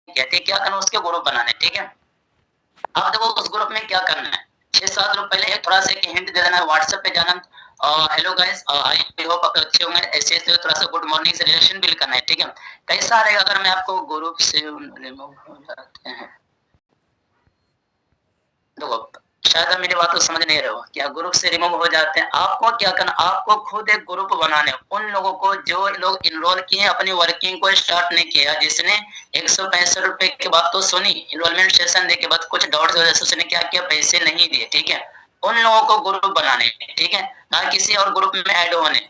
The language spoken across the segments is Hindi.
कहते हैं क्या करना, उसके ग्रुप बनाने, ठीक है। अब देखो उस ग्रुप में क्या करना है, 6-7 लोग पहले थोड़ा सा एक हिंट दे देना, व्हाट्सएप पे जाना, हेलो गाइस, आई होप आप अच्छे होंगे, ऐसे थोड़ा सा गुड मॉर्निंग से रिलेशन बिल्ड करना है, ठीक है। कैसा रहेगा अगर मैं आपको ग्रुप से रिमूव हो जाते हैं, देखो शायद आप मेरी बात को समझ नहीं रहे हो, क्या ग्रुप से रिमूव हो जाते हैं, आपको क्या करना, आपको खुद एक ग्रुप बनाने, उन लोगों को जो लोग इनरोल किए अपनी वर्किंग को स्टार्ट नहीं किया, जिसने 165 रुपए की बात तो सुनी, इनरोलमेंट सेशन दे के बाद कुछ डाउट की वजह से उसने क्या किया, पैसे नहीं दिए, ठीक है। उन लोगों को ग्रुप बनाने, ठीक है, ना किसी और ग्रुप में ऐड होने।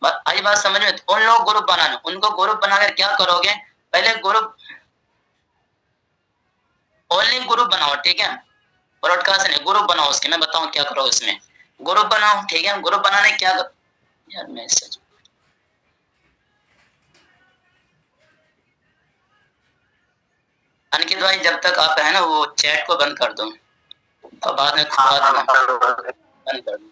आई बात समझ में, उन लोग ग्रुप बनाना, उनको ग्रुप बनाकर क्या करोगे, पहले ग्रुप, ओनली ग्रुप बनाओ, ठीक है, ब्रॉडकास्ट नहीं, ग्रुप बनाओ, उसके मैं बताऊं क्या करो उसमें, ग्रुप बनाओ, ठीक है। ग्रुप बनाने क्या यार मैसेज, अंकित भाई जब तक आप है ना वो चैट को बंद कर दो, तो बाद में बंद कर दो,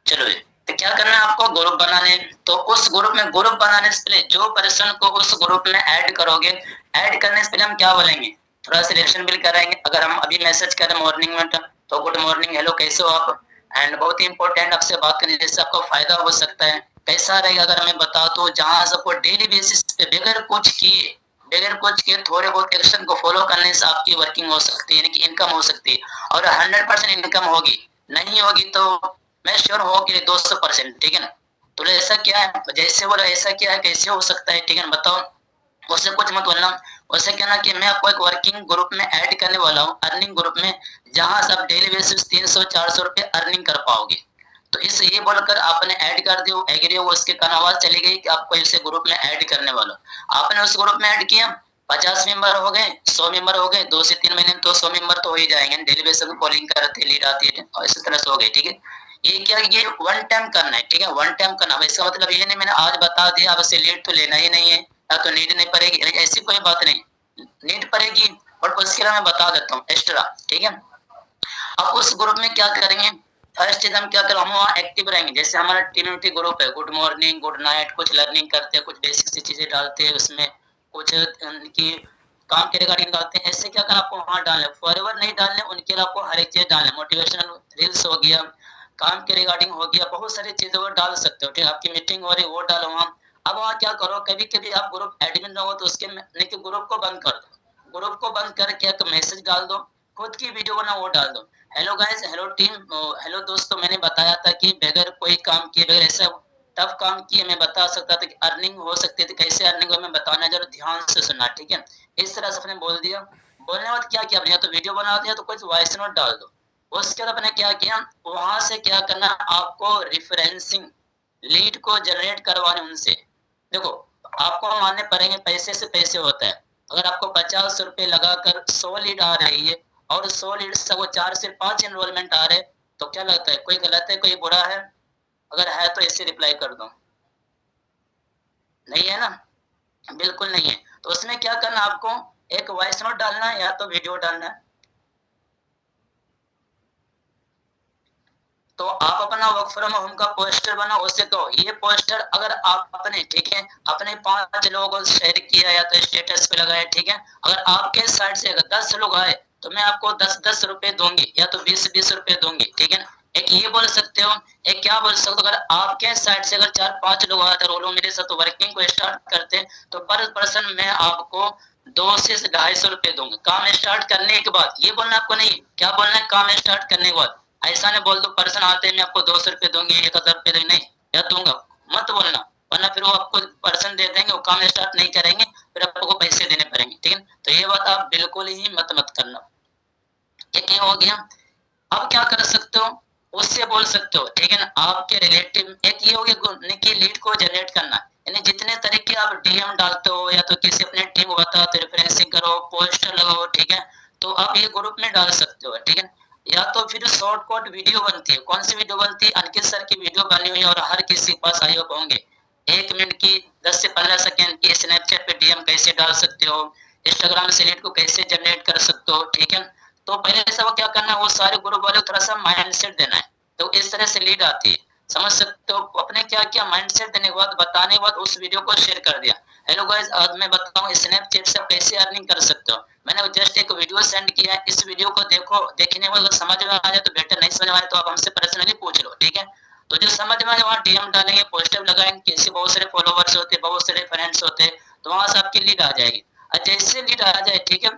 चलो जी। तो क्या करना है आपको, ग्रुप बनाने, तो उस ग्रुप में, ग्रुप बनाने से पहले जो पर्सन को उस ग्रुप में ऐड करोगे, ऐड करने से पहले हम क्या बोलेंगे, थोड़ा सा रिलेशन बिल्ड कराएंगे। अगर हम अभी मैसेज करें मॉर्निंग में तो गुड मॉर्निंग, हेलो कैसे हो आप, एंड बहुत ही इंपॉर्टेंट आपसे बात करने से आपको फायदा हो सकता है। कैसा रहेगा अगर मैं बता दूं, जहां सबको डेली बेसिस पे बगैर कुछ किए, बगैर कुछ के थोड़े बहुत एक्शन को फॉलो करने से आपकी वर्किंग हो सकती है, यानी कि इनकम हो सकती है, और 100% इनकम होगी, नहीं होगी तो मैं श्योर हो कि 200%, ठीक है ना। तो ऐसा क्या है, जैसे बोला ऐसा क्या है, कैसे हो सकता है, ठीक है ना, बताओ, उससे कुछ मत बोलना। उससे कहना कि मैं आपको एक वर्किंग ग्रुप में ऐड करने वाला हूँ, अर्निंग ग्रुप में, जहां से आप डेली बेसिस 300-400 रुपए अर्निंग कर पाओगे। तो इस ये बोलकर आपने ऐड कर दिया, एग्री हो, उसके कान आवाज चली गई कि आपको इसे ग्रुप में ऐड करने वाला, आपने उस ग्रुप में ऐड किया, 50 मेंबर हो गए, 100 मेंबर हो गए, 2 से 3 महीने तो 100 मेंबर तो हो ही जाएंगे, डेली बेसिस पे कॉलिंग करते, लीड आती है और इसी तरह से हो गए, ठीक है। ये क्या, ये वन टाइम करना है, ठीक है, वन टाइम करना, इसका मतलब ये नहीं मैंने आज बता दिया अब से लीड तो लेना ही नहीं है, या तो नीड नहीं पड़ेगी, ऐसी कोई बात नहीं, नीड पड़ेगी, और उसके लिए मैं बता देता हूँ एक्स्ट्रा, ठीक है। अब उस ग्रुप में क्या करेंगे, फर्स्ट चीज हम क्या करें, हम वहाँ एक्टिव रहेंगे, जैसे हमारा टीम ग्रुप है, गुड मॉर्निंग गुड नाइट, कुछ लर्निंग करते हैं, कुछ बेसिक सी चीजें डालते हैं उसमें, कुछ उनकी काम के रिगार्डिंग डालते हैं, ऐसे क्या करना आपको वहाँ डालना, फॉरएवर नहीं डालने, उनके लिए आपको हर एक चीज डालना, मोटिवेशनल रील्स हो गया, काम के रिगार्डिंग हो गया, बहुत सारी चीजें वो डाल सकते हो, ठीक है, आपकी मीटिंग हो रही वो डालो वहाँ। अब वहाँ क्या करो, कभी कभी आप ग्रुप एडमिन रहो तो उसके ग्रुप को बंद कर दो, ग्रुप को बंद करके एक मैसेज डाल दो, खुद की वीडियो बना वो डाल दो, hello guys, hello team, hello दोस्तों, मैंने बताया था कि बगैर कोई काम किए, बगैर ऐसा टफ काम किए मैं बता सकता था कि अर्निंग हो सकती थी, कैसे अर्निंग हो मैं बताना, जरा ध्यान से सुनना, ठीक है। इस तरह से अपने बोल दिया, बोलने के बाद क्या किया, या तो वीडियो बना दिया तो कुछ वॉइस नोट डाल दो। उसके बाद अपने क्या किया, वहां से क्या करना, आपको रिफरेंसिंग लीड को जनरेट करवाने उनसे, देखो आपको मानने पड़ेंगे, पैसे से पैसे होता है, अगर आपको 50 रुपए लगाकर 100 लीड आ रही है, और 100 लीड से वो 4 से 5 एनरोलमेंट आ रहे, तो क्या लगता है, कोई गलत है, कोई बुरा है, अगर है तो इसे रिप्लाई कर दो, नहीं है ना, बिल्कुल नहीं है। तो उसमें क्या करना, आपको एक वॉइस नोट डालना है या तो वीडियो डालना है, तो आप अपना वर्क फ्रॉम होम का पोस्टर बनाओ, उससे कहो ये पोस्टर अगर आप अपने, ठीक है, अपने 5 लोगों को शेयर किया या तो स्टेटस पे लगाया, ठीक है, अगर आपके साइड से अगर 10 लोग आए तो मैं आपको 10-10 रुपए दूंगी या तो 20-20 रुपए दूंगी, ठीक है ना। एक ये बोल सकते हो, एक क्या बोल सकते हो, अगर आपके साइड से अगर 4-5 लोग आते और वो लोग मेरे साथ वर्किंग को स्टार्ट करते हैं तो पर पर्सन मैं आपको 200 से 250 रुपए दूंगा, काम स्टार्ट करने के बाद, ये बोलना आपको नहीं, क्या बोलना है, काम स्टार्ट करने के बाद, ऐसा नहीं बोल दो पर्सन आते हैं मैं आपको 200 रुपए दूंगी, 1000 रुपए दूंगी, नहीं या दूंगा मत बोलना, वरना फिर वो आपको पर्सन दे देंगे, वो काम स्टार्ट नहीं करेंगे, फिर आपको पैसे देने पड़ेंगे, ठीक है। तो ये बात आप बिल्कुल ही मत करना, एक ये हो गया। अब क्या कर सकते हो, उससे बोल सकते हो, ठीक है ना, आपके रिलेटिव, एक ये हो गया कि लीड को जनरेट करना, यानी जितने तरीके आप डीएम डालते हो या तो किसी अपने टीम को बताओ तो रेफरेंसिंग करो, पोस्टर लगाओ, ठीक है, तो आप ये ग्रुप में डाल सकते हो, ठीक है। या तो फिर शॉर्टकट वीडियो बनती है, कौन सी वीडियो बनती है, अंकित सर की वीडियो बनी हुई है और हर किसी के पास आई होंगे, 1 मिनट की, 10 से 15 सेकंड की, स्नैपचैट पे डीएम कैसे डाल सकते हो, इंस्टाग्राम से लीड को कैसे जनरेट कर सकते हो, ठीक है। तो पहले से वो क्या करना है, वो सारे ग्रुप वाले थोड़ा सा माइंड सेट देना है, तो इस तरह से लीड आती है। समझ सकते हो। अपने क्या क्या माइंडसेट देने के बाद, बताने के बाद उस वीडियो को शेयर कर दिया। हेलो गाइस, आज मैं बताऊं स्नैपचैट से कैसे अर्निंग कर सकते हो। मैंने जस्ट एक वीडियो सेंड किया है, इस वीडियो को देखो, देखने में अगर समझ में आ जाए तो बेटर, नहीं समझ में आए तो आप हमसे पर्सनली पूछ लो, ठीक है। तो जो समझ में आए वहाँ डीएम डालेंगे, पोस्टर लगाएंगे, किसी बहुत सारे फॉलोवर्स होते हैं, बहुत सारे फ्रेंड्स होते हैं, तो वहां से आपकी लीड आ जाएगी। और जैसे लीड आ जाए, ठीक है,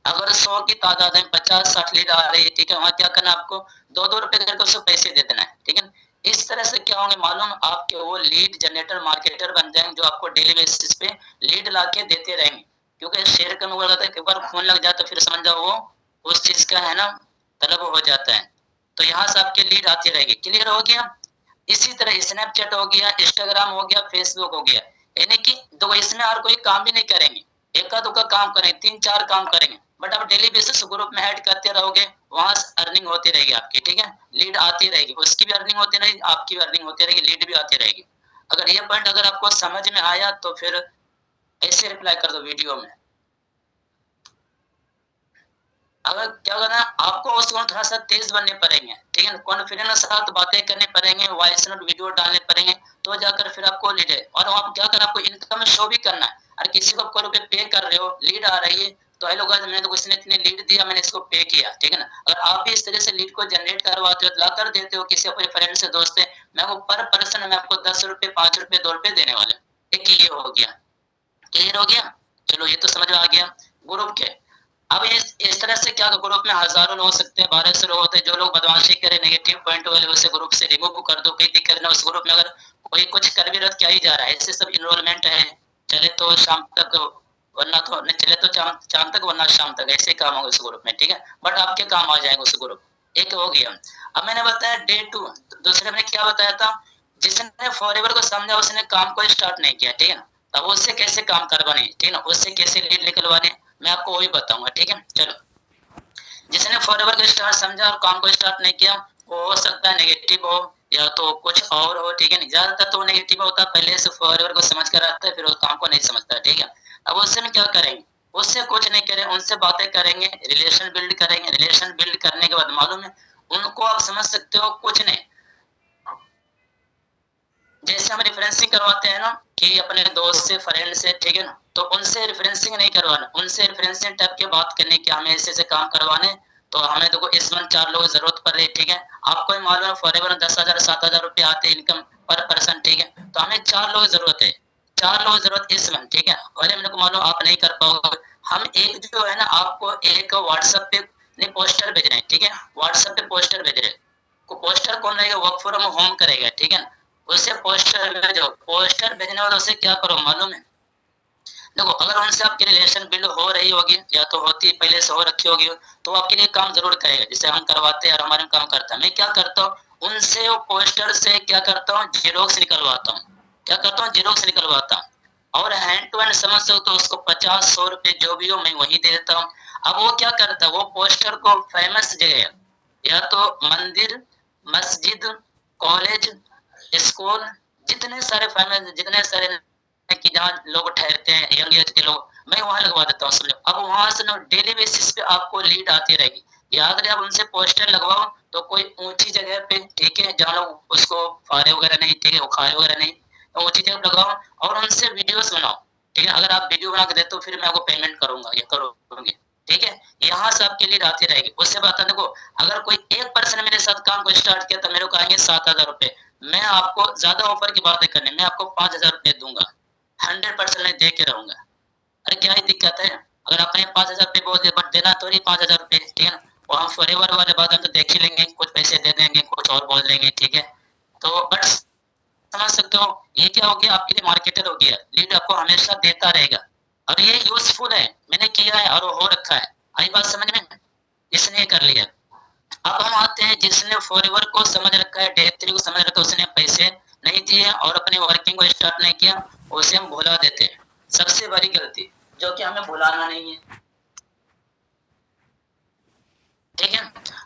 अगर 100 की तादाद में 50-60 लीड आ रही है, ठीक है, वहां क्या करना, आपको 2-2 रुपए करके उसको पैसे दे देना है, ठीक है। इस तरह से क्या होंगे मालूम, आपके वो लीड जनरेटर मार्केटर बन जाएंगे, जो आपको डेली बेसिस पे लीड लाके देते रहेंगे। क्योंकि शेयर करने वाला था, एक बार खून लग जाए तो फिर समझ जाओ वो उस चीज का है ना तलब हो जाता है। तो यहाँ से आपकी लीड आती रहेगी। क्लियर हो गया। इसी तरह स्नैपचैट हो गया, इंस्टाग्राम हो गया, फेसबुक हो गया, यानी कि दो इसमें और कोई काम भी नहीं करेंगे, एका दुका काम करेंगे, 3-4 काम करेंगे, बट आप डेली बेसिस ग्रुप में ऐड करते रहोगे, वहां से अर्निंग होती रहेगी आपकी, ठीक है। लीड आती रहेगी, उसकी भी अर्निंग होती रहेगी, आपकी भी अर्निंग होती रहेगी, लीड भी आती रहेगी। अगर ये पॉइंट अगर आपको समझ में आया तो फिर ऐसे रिप्लाई कर दो वीडियो में। अगर क्या करना, आपको उसको थोड़ा सा तेज बनने पड़ेंगे, ठीक है, कॉन्फिडेंस के साथ बातें करने पड़ेंगे, वॉइस नोट वीडियो डालने पड़ेंगे, तो जाकर फिर आपको लीड है। और वहाँ क्या करना, आपको इनकम शो भी करना है। और किसी को कॉल पे पे कर रहे हो, लीड आ रही है, तो हेलो गाइस, मैंने तो किसी ने इतने लीड दिया, मैंने इसको पे किया, ठीक है ना। अगर आप भी इस तरह से लीड को जनरेट करवाते हो, ला कर देते हो किसी अपने फ्रेंड से, दोस्त है, मैं वो पर पर्सन मैं आपको 10 रुपए, 5 रुपए, 2 रुपए देने वाले। एक ये हो गया। क्लियर हो गया। चलो ये तो समझ में आ गया। ग्रुप के अब इस तरह से क्या ग्रुप में हजारों लोग हो सकते हैं, 1200 लोग होते हैं, जो लोग बदमाशी करे, नेगेटिव पॉइंट वाले, उसे ग्रुप से रिमूव कर दो, कोई दिक्कत ना। उस ग्रुप में अगर कोई कुछ कर भी रहा क्या ही जा रहा है, ऐसे सब इनरोलमेंट है, चले तो शाम तक, वरना तो नहीं चले तो शाम तक, वरना शाम तक, ऐसे काम होगा उस ग्रुप में, ठीक है। बट आपके काम आ जाएगा उस ग्रुप। एक हो गया। अब मैंने बताया डे 2, दूसरे मैंने क्या बताया था, जिसने फॉरएवर को समझा उसने काम को स्टार्ट नहीं किया, ठीक है ना। अब उससे कैसे काम करवाने, ठीक है ना, उससे कैसे लीड निकलवाने, मैं आपको वही बताऊंगा, ठीक है। चलो, जिसने फॉरएवर को स्टार्ट समझा और काम को स्टार्ट नहीं किया, वो हो सकता है नेगेटिव हो या तो कुछ और हो, ठीक है। ज्यादातर तो नेगेटिव होता है, पहले से फॉरएवर को समझ कर आता है, फिर वो काम को नहीं समझता, ठीक है। अब उससे में क्या करेंगे, उससे कुछ नहीं करें, उनसे बातें करेंगे, रिलेशन बिल्ड करेंगे। रिलेशन बिल्ड करने के बाद मालूम है उनको आप समझ सकते हो, कुछ नहीं, जैसे हम रेफरेंसिंग करवाते हैं ना कि अपने दोस्त से, फ्रेंड से, ठीक है ना, तो उनसे रेफरेंसिंग नहीं करवाना, उनसे रेफरेंसिंग टाइप की बात करने की, हमें ऐसे काम करवाने, तो हमें देखो इस मंथ 4 लोग जरूरत पड़ रही है, ठीक है। आपको ही मालूम है फॉरएवर 10,000 7,000 रुपए आते इनकम पर पर्सन, ठीक है, तो हमें 4 लोग जरूरत है, 4 लोग जरूरत इस मंथ, ठीक है। और मेरे को मालूम आप नहीं कर पाओगे, हम एक जो है ना आपको एक व्हाट्सएप पे पोस्टर भेज रहे हैं, ठीक है, व्हाट्सएप पे पोस्टर भेज रहे हैं। को पोस्टर कौन रहेगा, वर्क फ्रॉम होम करेगा, ठीक है। उसे पोस्टर भेजो, पोस्टर भेजने वाले उसे क्या करो मालूम है, देखो अगर उनसे आपकी रिलेशन बिल्ड हो रही होगी या तो होती पहले से हो रखी होगी, तो आपके लिए काम जरूर करेगा, जिसे हम करवाते हैं और हमारे काम करता है। मैं क्या करता हूँ, उनसे वो पोस्टर से क्या करता हूँ, जीरोक्स निकलवाता हूँ। क्या करता हूँ, जीरोक्स निकलवाता हूँ, और हैंड टू हैंड समझ सकते हो तो उसको 50-100 रुपए जो भी हो मैं वही दे देता हूँ। अब वो क्या करता है, वो पोस्टर को फेमस जगह, या तो मंदिर, मस्जिद, कॉलेज, स्कूल, जितने सारे फेमस, जितने सारे कि जहाँ लोग ठहरते हैं, यंग एज के लोग, मैं वहां लगवा देता हूँ, समझो। अब वहां से ना डेली बेसिस पे आपको लीड आती रहेगी। याद रहे, आप उनसे पोस्टर लगवाओ तो कोई ऊंची जगह पे, ठीक है, जहाँ लोग उसको फारे वगैरह नहीं, ठीक है, उखाड़े वगैरह नहीं, तो ऊंची जगह पे लगाओ और उनसे वीडियोस बनाओ, ठीक है। अगर आप वीडियो बना के देते हो फिर मैं आपको पेमेंट करूंगा या करूंगी, ठीक है। यहाँ से आपके लीड आती रहेगी। उससे बात है, देखो अगर कोई एक पर्सन मेरे साथ काम को स्टार्ट किया तो मेरे को आएंगे 7,000 रुपए। मैं आपको ज्यादा ऑफर की बातें करने, मैं आपको 5,000 रुपए दूंगा, 100% मैं दे के रहूंगा। अरे क्या ही दिक्कत है, अगर आपने 5,000 रुपये बोल दिया, बट देना तो नहीं 5,000 रुपये, ठीक है ना। वो हम फॉरएवर वाले बात हम तो देख ही लेंगे, कुछ पैसे दे देंगे, कुछ और बोल देंगे, ठीक है। तो बट समझ सकते हो, ये क्या हो गया, आपके लिए मार्केटर हो गया, लीड आपको हमेशा देता रहेगा। और ये यूजफुल है, मैंने किया है और वो हो रखा है। आई बात समझ में, इसने कर लिया। अब हम आते हैं जिसने फॉरएवर को समझ रखा है, डे 3 को समझ रखा है, उसने पैसे नहीं दिए और अपनी वर्किंग को स्टार्ट नहीं किया, उसे हम भुला देते हैं। सबसे बड़ी गलती, जो कि हमें भुलाना नहीं है, ठीक है।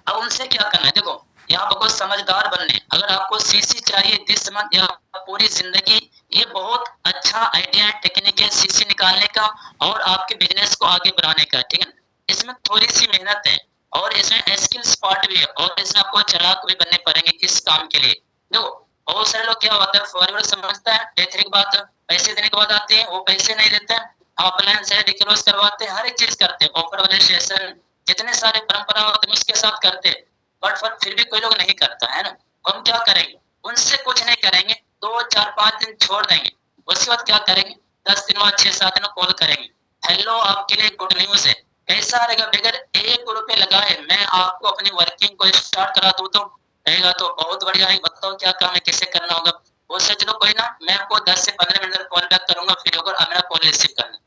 अब उनसे क्या करना है, देखो यहाँ आपको समझदार बनने, अगर आपको सीसी चाहिए दिस मंथ या पूरी जिंदगी, ये बहुत अच्छा आइडिया है, टेक्निक है सीसी निकालने का और आपके बिजनेस को आगे बढ़ाने का, ठीक है। इसमें थोड़ी सी मेहनत है और इसमें स्किल्स पार्ट भी है, और इसमें आपको चालाक भी बनने पड़ेंगे इस काम के लिए। देखो बहुत सारे लोग क्या होता है फॉरवर्ड समझता है, डे 3 के बाद पैसे देने के बाद आते हैं, वो पैसे नहीं देते हैं, हम अपलाइन से रिक्लोज करवाते हैं, हर एक चीज करते हैं, ऑफर वाले सेशन जितने सारे परंपरा होते हैं उसके साथ करते हैं, बट फिर भी कोई लोग नहीं करता है ना। हम क्या करेंगे, उनसे कुछ नहीं करेंगे, 2 4 5 दिन छोड़ देंगे, उसके बाद क्या करेंगे, 10 दिन बाद 6 7 दिन कॉल करेंगे, हेलो आपके लिए गुड न्यूज है, कैसा रहेगा, बगैर 1 रुपए लगाए मैं आपको अपनी वर्किंग को स्टार्ट करा दूं तो रहेगा, तो बहुत बढ़िया है, बताओ क्या काम है, किसे करना होगा। उससे चलो कोई ना, मैं आपको 10 से 15 मिनट कॉल बैक करूंगा, फ्री होकर आप मेरा कॉल रिसीव करना,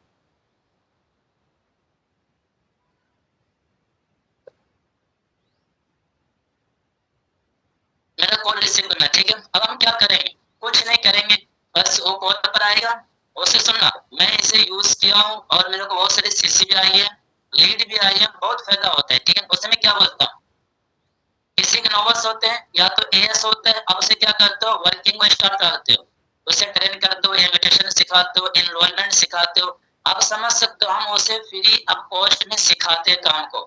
मेरा कॉल रिसीव करना, ठीक है। अब हम क्या करेंगे, कुछ नहीं करेंगे, बस वो कॉल पर आएगा, उसे सुनना, मैं इसे यूज किया हूँ और मेरे को बहुत सारी सीसी भी आई है, लीड भी आई है, बहुत फायदा होता है, ठीक है। उससे मैं क्या बोलता हूँ, किसी के नोवस होते हैं या तो एएस होता है, अब उसे क्या करते हो, वर्किंग को स्टार्ट करते हो, उसे ट्रेन करते हो, इन्विटेशन सिखाते हो, एनरोलमेंट सिखाते हो, आप समझ सकते हो, हम उसे फ्री अब कॉस्ट में सिखाते हैं काम को।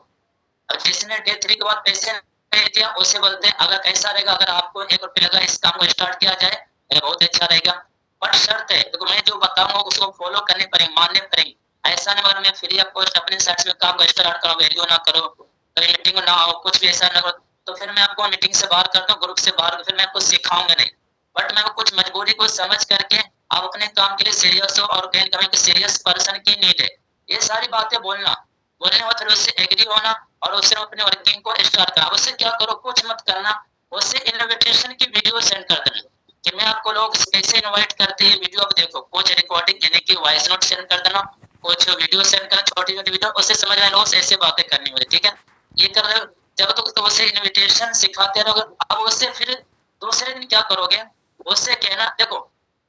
और जिसने डे 3 के बाद पैसे नहीं दिया उसे बोलते हैं अगर कैसा रहेगा, अगर आपको 1 रुपये लगा इस काम को स्टार्ट किया जाए, बहुत अच्छा रहेगा, बट शर्त है, देखो मैं जो बताऊंगा उसको फॉलो करने पड़ेंगे, मानने पड़ेंगे, ऐसा नहीं अगर मैं फ्री ऑफ कॉस्ट अपने साइड में काम को स्टार्ट करो, वैल्यू ना करो, कहीं मीटिंग ना हो, कुछ भी ऐसा ना करो, तो फिर मैं आपको मीटिंग से बाहर कर दूं, ग्रुप से बाहर, फिर मैं आपको सिखाऊंगा नहीं, बट मैं कुछ मजबूरी को समझ करके आप अपने काम के लिए सीरियस हो और कहीं कहीं सीरियस पर्सन की नीड है, ये सारी बातें बोलना, बोलने के बाद फिर उससे एग्री होना और उससे अपने वर्किंग को स्टार्ट करा, उससे क्या करो, कुछ मत करना, उससे इनविटेशन की वीडियो सेंड कर देना कि मैं आपको लोग कैसे इनवाइट करते हैं, वीडियो आप देखो, कुछ रिकॉर्डिंग यानी कि वॉइस नोट सेंड कर देना, कुछ वीडियो सेंड करना, छोटी छोटी वीडियो, उससे समझ आए लोग ऐसे बातें करनी मुझे, ठीक है। ये कर रहे हो, जब तक तो उसे इनविटेशन सिखाते रहोगे, अब उससे फिर दूसरे दिन क्या करोगे, उससे कहना देखो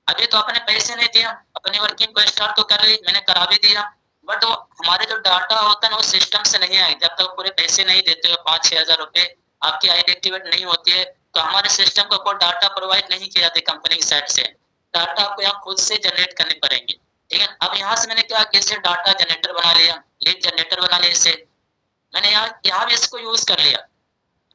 अभी तो आपने पैसे नहीं दिया, अपनी वर्किंग को स्टार्ट तो कर ली, मैंने करा भी दिया, बट वो हमारे जो डाटा होता है ना वो सिस्टम से नहीं आए, जब तक पूरे पैसे नहीं देते हो, 5 6 हजार रुपए आपकी आईडी एक्टिवेट नहीं होती है, तो हमारे सिस्टम को कोई डाटा प्रोवाइड नहीं किया जाते कंपनी की साइड से, डाटा आपको यहाँ खुद से जनरेट करने पड़ेंगे, ठीक है। अब यहाँ से मैंने क्या किया, इसे डाटा जनरेटर बना लिया, लीड जनरेटर बना लिया, इसे मैंने यहाँ भी इसको यूज कर लिया।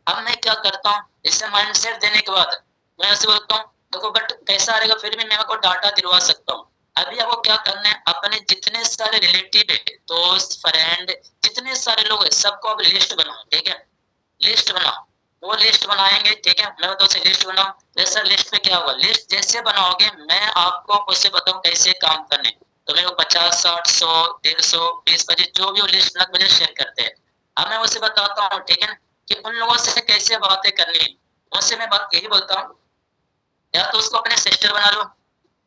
अब मैं क्या करता हूँ, इसे माइंडसेट देने के बाद मैं ऐसे बोलता हूँ देखो बट कैसा रहेगा, फिर भी मैं आपको डाटा दिलवा सकता हूँ। अभी आपको क्या करना है, अपने जितने सारे रिलेटिव है, दोस्त फ्रेंड जितने सारे लोग है, सबको अब लिस्ट बनाओ, ठीक है, लिस्ट बनाओ, वो लिस्ट बनाएंगे, ठीक है, मैं तो उसे लिस्ट बनाऊं, जैसा लिस्ट पे क्या होगा, लिस्ट जैसे बनाओगे मैं आपको उसे बताऊं कैसे काम करने, तो मेरे को 50 60 100 150 20 25 जो भी वो लिस्ट लग मुझे शेयर करते हैं, अब मैं उसे बताता हूँ, ठीक है, कि उन लोगों से कैसे बातें करनी है, उनसे मैं बात यही बोलता हूँ, या तो उसको अपने सिस्टर बना लो,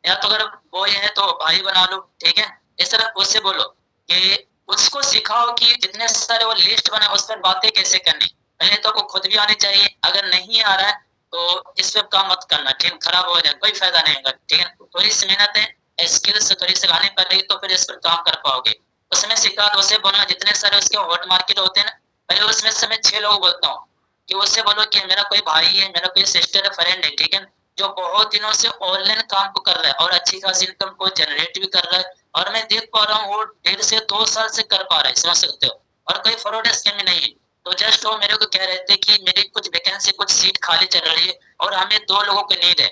या तो अगर बॉय है तो भाई बना लो, ठीक है, इस तरह उससे बोलो कि उसको सिखाओ कि जितने सारे वो लिस्ट बना उस पर बातें कैसे करनी, पहले तो आपको खुद भी आनी चाहिए, अगर नहीं आ रहा है तो इस पे काम मत करना, ठीक, खराब हो जाए कोई फायदा नहीं होगा, ठीक है, थोड़ी सी मेहनत है, स्किल्स थोड़ी सी लानी पड़ेगी तो फिर इस पर काम कर पाओगे। उसमें सिखा तो उसे बोलना, जितने सारे उसके हॉट मार्केट होते हैं ना, पहले उसमें से मैं 6 लोग बोलता हूँ कि उससे बोलो कि मेरा कोई भाई है, मेरा कोई सिस्टर है, फ्रेंड है, ठीक है, जो बहुत दिनों से ऑनलाइन काम को कर रहा है और अच्छी खासी इनकम को जनरेट भी कर रहा है, और मैं देख पा रहा हूँ वो 1.5 से 2 साल से कर पा रहा है, समझ सकते हो, और कोई फ्रॉड स्कैम नहीं है, तो जस्ट वो मेरे को कह रहे थे कि मेरी कुछ वैकेंसी कुछ सीट खाली चल रही है और हमें 2 लोगों की नीड है,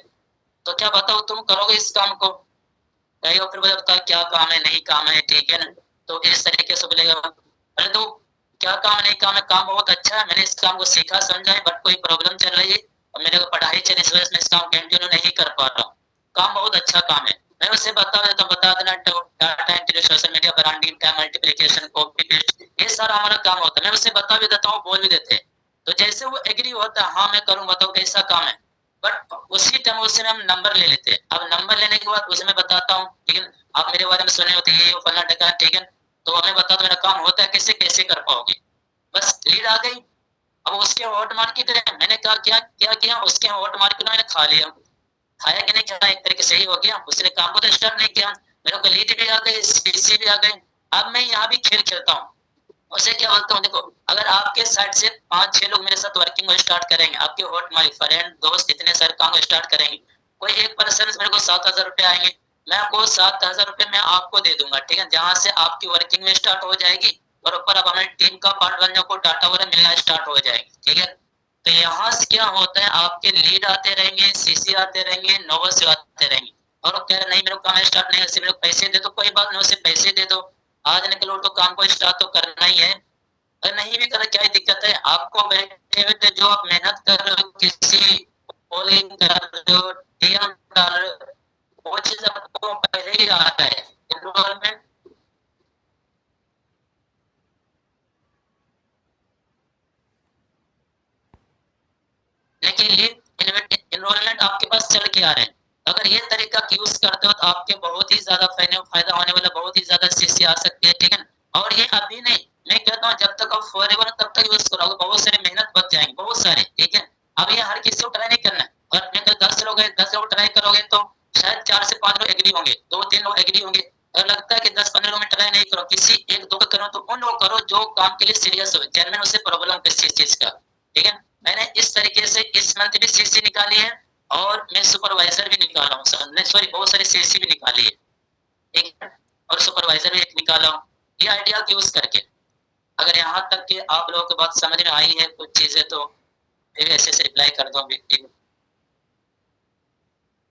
तो क्या बताओ तुम करोगे इस काम को, कहेगा फिर मुझे बता क्या काम है नहीं काम है, ठीक है ना, तो इस तरीके से बोलेगा, अरे तो क्या काम नहीं काम है, काम बहुत अच्छा है, मैंने इस काम को सीखा समझा है, बट कोई प्रॉब्लम चल रही है और मेरे को पढ़ाई चल इस वजह से मैं इस काम कंटिन्यू नहीं कर पा रहा हूँ, काम बहुत अच्छा काम है, मैं उसे बता देता हूँ, बता देना, data entry, social media branding, time multiplication, copy paste, ये सारा हमारा काम होता है, मैं उसे बता भी देता हूँ, बोल भी देते हैं, तो जैसे वो एग्री होता है, हाँ मैं करूँ, बताओ कैसा काम है, बट उसी टाइम उससे हम नंबर ले लेते हैं, अब नंबर लेने के बाद उसे मैं बताता हूँ, ठीक है, आप मेरे बारे में सुने होते ये फलना टका, ठीक है, तो हमें बता दो मेरा काम होता है कैसे कैसे कर पाओगे, बस लीड आ गई। अब उसके हॉट मार्केट है, मैंने कहा क्या क्या किया, उसके हॉट मार्केट मैंने खा लिया, खाया कि नहीं खाया, एक तरीके से ही हो गया, उसने काम को तो स्टार्ट नहीं किया, मेरे को लीड भी आ गई, सीसी भी आ गई, अब मैं यहाँ भी खेल खेलता हूँ, उसे क्या बोलता हूँ, देखो अगर आपके साइड से 5 6 लोग मेरे साथ वर्किंग को स्टार्ट करेंगे, आपके हॉट माई फ्रेंड दोस्त इतने सारे काम को स्टार्ट करेंगे, कोई एक पर्सन मेरे को 7 हजार रुपए आएंगे, मैं आपको 7 हजार रुपए मैं आपको दे दूंगा, ठीक है, जहां से आपकी वर्किंग में स्टार्ट हो जाएगी और ऊपर आप हमारी टीम का पार्ट बन जाओ, डाटा वगैरह मिलना स्टार्ट हो जाएगी, ठीक है, तो यहाँ से क्या होता है, आपके लीड आते रहेंगे, सीसी आते रहेंगे, नोवस आते रहेंगे, और कह रहे नहीं मेरे को काम स्टार्ट नहीं है, मेरे को पैसे दे दो, कोई बात नहीं, उसे पैसे दे दो, आज निकलो तो काम को स्टार्ट तो करना ही है। अगर नहीं भी करे क्या दिक्कत है, आपको बैठे बैठे जो आप मेहनत कर रहे हो, किसी पोलिंग कर रहे हो, डीएम कर रहे हो, वो चीज आपको पहले ही आता है एनरोलमेंट। लेकिन ये एनरोलमेंट आपके पास चढ़ के आ रहे हैं, अगर ये तरीका यूज करते हो तो आपके बहुत ही ज्यादा फायदा होने वाला, बहुत ही ज्यादा सीसी आ सकती है, ठीक है। और ये अभी नहीं, मैं कहता हूँ जब तक आप फॉरएवर तब तक यूज करोगे, बहुत सारे मेहनत बच जाएंगे, बहुत सारे, ठीक है। अब ये हर किसी को ट्राई नहीं करना है, और अगर 10 लोग हैं, 10 लोग ट्राई करोगे तो शायद 4 से 5 लोग एग्री होंगे, 2-3 लोग एग्री होंगे। अगर लगता है कि 10-15 लोग में ट्राई नहीं करो, किसी 1-2 का करो, तो उन लोग करो जो काम के लिए सीरियस हो, जेन्युइन उसे प्रॉब्लम किसी चीज का, ठीक है। मैंने इस तरीके से इस मंथ भी सीसी निकाली है, और मैं सुपरवाइजर भी निकाला हूँ, सॉरी बहुत सारी सीसी भी निकाली है, ठीक है, और सुपरवाइजर भी एक निकाला हूँ, ये आइडिया यूज करके। अगर यहाँ तक कि आप लोगों को बात समझ में आई है कुछ चीजें, तो फिर ऐसे से रिप्लाई कर दो व्यक्ति को।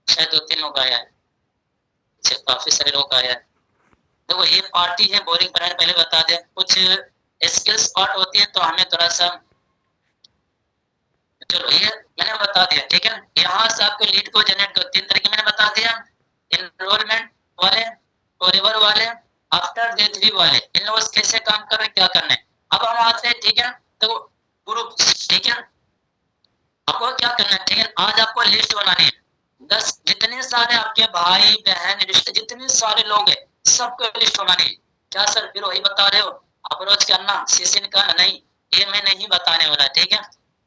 शायद 2-3 लोग आया है, अच्छा काफी सारे लोग आया है। देखो ये पार्टी है बोरिंग, पहले बता दें, कुछ स्किल्स पार्ट होती है तो हमें थोड़ा सा, चलो ये मैंने बता दिया, ठीक है। यहाँ से आपको लीड को जनरेट कर 3 तरीके मैंने बता दिया, एनरोलमेंट वाले, फॉरएवर वाले, आफ्टर डेट लीव वाले, इन लोगों से कैसे काम कर रहे हैं, क्या करना है। अब हम आते हैं, ठीक है, तो ग्रुप, ठीक है, आपको क्या करना है, ठीक है, आज आपको लिस्ट बनानी है, 10 जितने सारे आपके भाई बहन रिश्ते जितने सारे लोग हैं, सबको लिस्ट बनानी है। क्या सर फिर वही बता रहे हो, अप्रोच करना, सीसी निकालना, नहीं, ये मैं नहीं बताने वाला, ठीक है।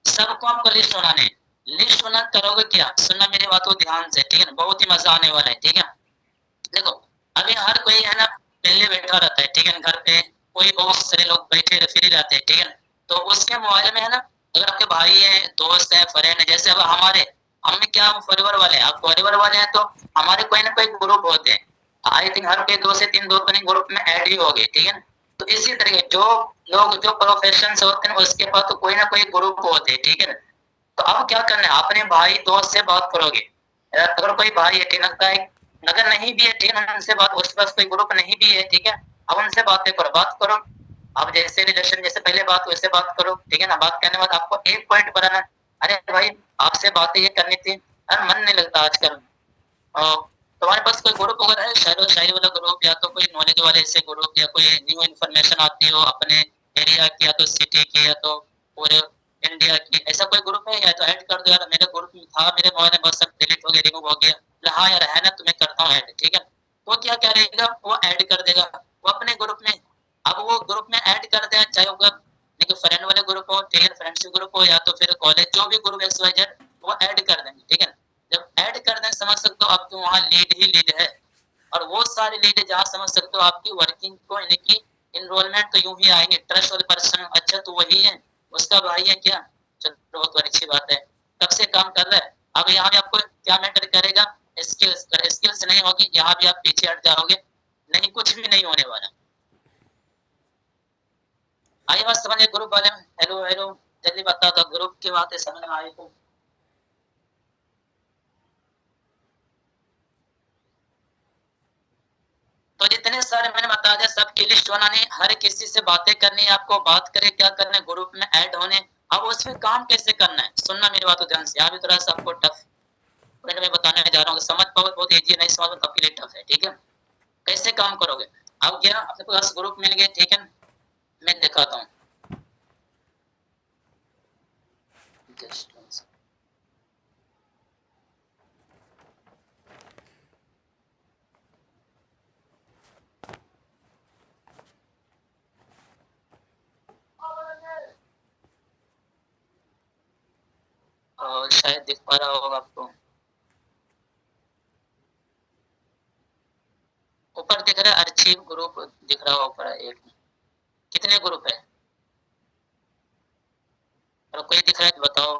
सबको आपको लिस्ट बनाने है, लिस्ट बना करोगे क्या, सुनना मेरी बात को ध्यान से, ठीक है, बहुत ही मजा आने वाला है, ठीक है। देखो अभी हर कोई है ना पहले बैठा रहता है, ठीक है, घर पे कोई बहुत सारे लोग बैठे फ्री रहते हैं, ठीक है। तो उसके मोबाइल में है ना, अगर आपके भाई है, दोस्त है, फ्रेंड है, जैसे अब हमारे, हम क्या फॉरएवर वाले हैं, आप फॉरएवर वाले हैं, तो हमारे कोई ना कोई ग्रुप होते हैं, आई थिंक हर कोई 2 से 3 दोस्त अपने ग्रुप में ऐड ही हो गए, ठीक है। तो इसी तरीके जो लोग जो प्रोफेशन से होते हैं उसके पास तो कोई ना कोई ग्रुप होते हैं, ठीक है। तो अब क्या करना है, अपने भाई दोस्त से बात करोगे, अगर कोई भाई है, ठीक लगता है, अगर नहीं भी है, ठीक है, उनसे बात, उसके पास कोई ग्रुप नहीं भी है, ठीक है, अब उनसे बातें करो, बात करो, अब जैसे रिलेशन जैसे पहले बात वैसे बात करो, ठीक है ना। बात करने के बाद आपको एक पॉइंट बनाना, अरे भाई आपसे बातें ये करनी थी, अरे मन नहीं लगता आजकल, और तुम्हारे पास कोई ग्रुप वगैरह है, शायरी शायरी वाला ग्रुप, या तो कोई नॉलेज वाले ऐसे ग्रुप, या कोई न्यू इन्फॉर्मेशन आती हो अपने एरिया की, या तो सिटी की, या तो पूरे इंडिया की, ऐसा कोई ग्रुप है, या तो ऐड कर दो यार, मेरे ग्रुप में था, मेरे मोबाइल में बस सब डिलीट हो गया, रिमूव हो गया, हाँ यार है ना, तुम्हें करता हूँ ऐड, ठीक है। वो क्या करेगा, वो ऐड कर देगा, वो अपने ग्रुप में, अब वो ग्रुप में ऐड कर देगा, चाहे वो फ्रेंड वाले ग्रुप हो, ठीक है, फ्रेंडशिप ग्रुप हो, या तो फिर कॉलेज, जो भी ग्रुप एक्स वाई जेड, वो ऐड कर देंगे, ठीक है। जब ऐड कर दें, समझ सकते हो आपके वहाँ लीड ही लीड है, और वो सारे लीड जहाँ समझ सकते हो आपकी वर्किंग को, यानी कि इनरोलमेंट तो यूं ही आएंगे, ट्रस्ट वाले पर्सन, अच्छा तो वही है, उसका भाई है क्या, चलो बहुत तो अच्छी बात है, कब से काम कर रहा है। अब यहाँ भी आपको क्या मैटर करेगा, स्किल्स, स्किल्स नहीं होगी यहाँ भी आप पीछे हट जाओगे, नहीं कुछ भी नहीं होने वाला। आई बात समझ, ग्रुप वाले में हेलो हेलो, जल्दी बता दो ग्रुप की बातें समझ में आई तो। तो जितने सारे मैंने बता दिया, सबकी लिस्ट बनानी, हर किसी से बातें करनी है, आपको बात करे क्या करना है, ग्रुप में ऐड होने। अब उसमें काम कैसे करना है, सुनना मेरी बात को ध्यान से, यहाँ भी थोड़ा सा आपको टफ पॉइंट में बताने जा रहा हूँ, समझ पाओ बहुत ईजी है, नहीं समझ तो आपके लिए टफ है, ठीक है। कैसे काम करोगे, अब क्या अपने पास ग्रुप मिल गए, ठीक है, मैं दिखाता हूँ, जस्ट और शायद दिख पा रहा होगा आपको, ऊपर दिख रहा है अर्चिव ग्रुप, दिख रहा होगा ऊपर एक, कितने ग्रुप है, और कोई दिख रहा है तो बताओ।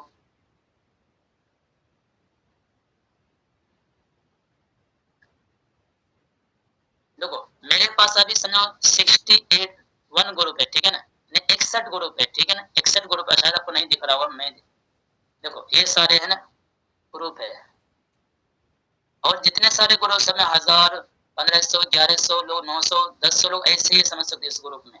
देखो मेरे पास अभी समझो 61 ग्रुप है, ठीक है ना, 61 ग्रुप है, ठीक है ना, 61 ग्रुप है, शायद आपको नहीं दिख रहा होगा, मैं देखो ये सारे है ना ग्रुप है, और जितने सारे ग्रुप सब में 1000, 1500, 1100 लोग, 900, 10 लोग, ऐसे ही समझ सकते हो इस ग्रुप में।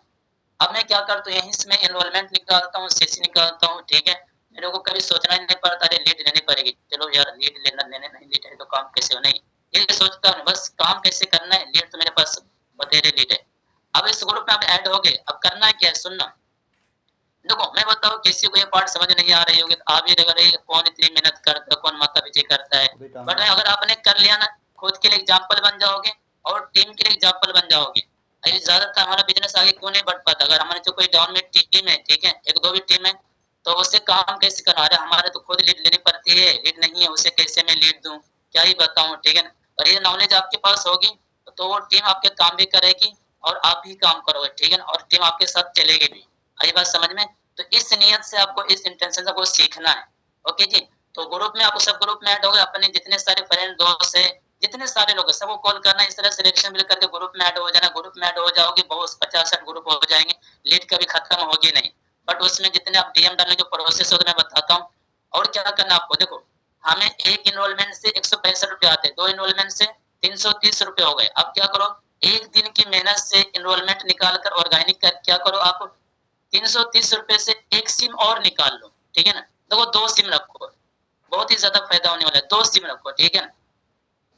अब मैं क्या करता हूँ, यहीं से मैं एनरोलमेंट निकालता हूँ, सीसी निकालता हूँ, ठीक है। मेरे को कभी सोचना ही नहीं पड़ता अरे लीड लेनी पड़ेगी, चलो यार लीड लेना लेने नहीं, लीड है तो काम कैसे हो, नहीं ये सोचता हूँ बस काम कैसे करना है, लीड तो मेरे पास बतेरे लीड है। अब इस ग्रुप में आप ऐड हो गए, अब करना है क्या है, सुनना। देखो मैं बताऊँ किसी को ये पार्ट समझ नहीं आ रही होगी तो आप ये लगा रहे कौन इतनी मेहनत करता है, कौन माता पीछे करता है, बट अगर आपने कर लिया ना, खुद के लिए एग्जाम्पल बन जाओगे और टीम के लिए एग्जाम्पल बन जाओगे। ये ज्यादातर हमारा बिजनेस आगे क्यों नहीं बढ़ पाता, अगर हमारे जो कोई डाउन में टीम है, ठीक है, एक दो भी टीम है, तो उससे काम कैसे करा रहे, हमारे तो खुद लीड लेनी पड़ती है, लीड नहीं है उसे कैसे मैं लीड दूं, क्या ही बताऊं, ठीक है ना। और ये नॉलेज आपके पास होगी तो वो टीम आपके काम भी करेगी और आप भी काम करोगे, ठीक है ना, और टीम आपके साथ चलेगी भी। आई बात समझ में। तो इस नियत से आपको, इस इंटेंशन से आपको सीखना है। ओके जी। तो ग्रुप में आपको, सब ग्रुप में ऐड हो गए, अपने जितने सारे फ्रेंड दोस्त है, जितने सारे लोग हैं सबको कॉल करना, इस तरह सिलेक्शन मिल करके ग्रुप में ऐड हो जाना। ग्रुप में ऐड हो जाओगे बहुत 50-60 ग्रुप हो जाएंगे, लीड कभी खत्म होगी नहीं। बट उसमें जितने आप डीएम डालने जो प्रोसेस होगा मैं बताता हूँ। और क्या करना आपको, देखो हमें एक इनरोलमेंट से 165 रुपए आते हैं, दो इनरोलमेंट से 330 रुपए हो गए। अब क्या करो, एक दिन की मेहनत से इनरोलमेंट निकाल कर ऑर्गेनिक कर क्या करो आप, 330 रुपए से एक सिम और निकाल लो, ठीक है ना। देखो दो सिम रखो, बहुत ही ज्यादा फायदा होने वाला है, दो सिम रखो, ठीक है ना।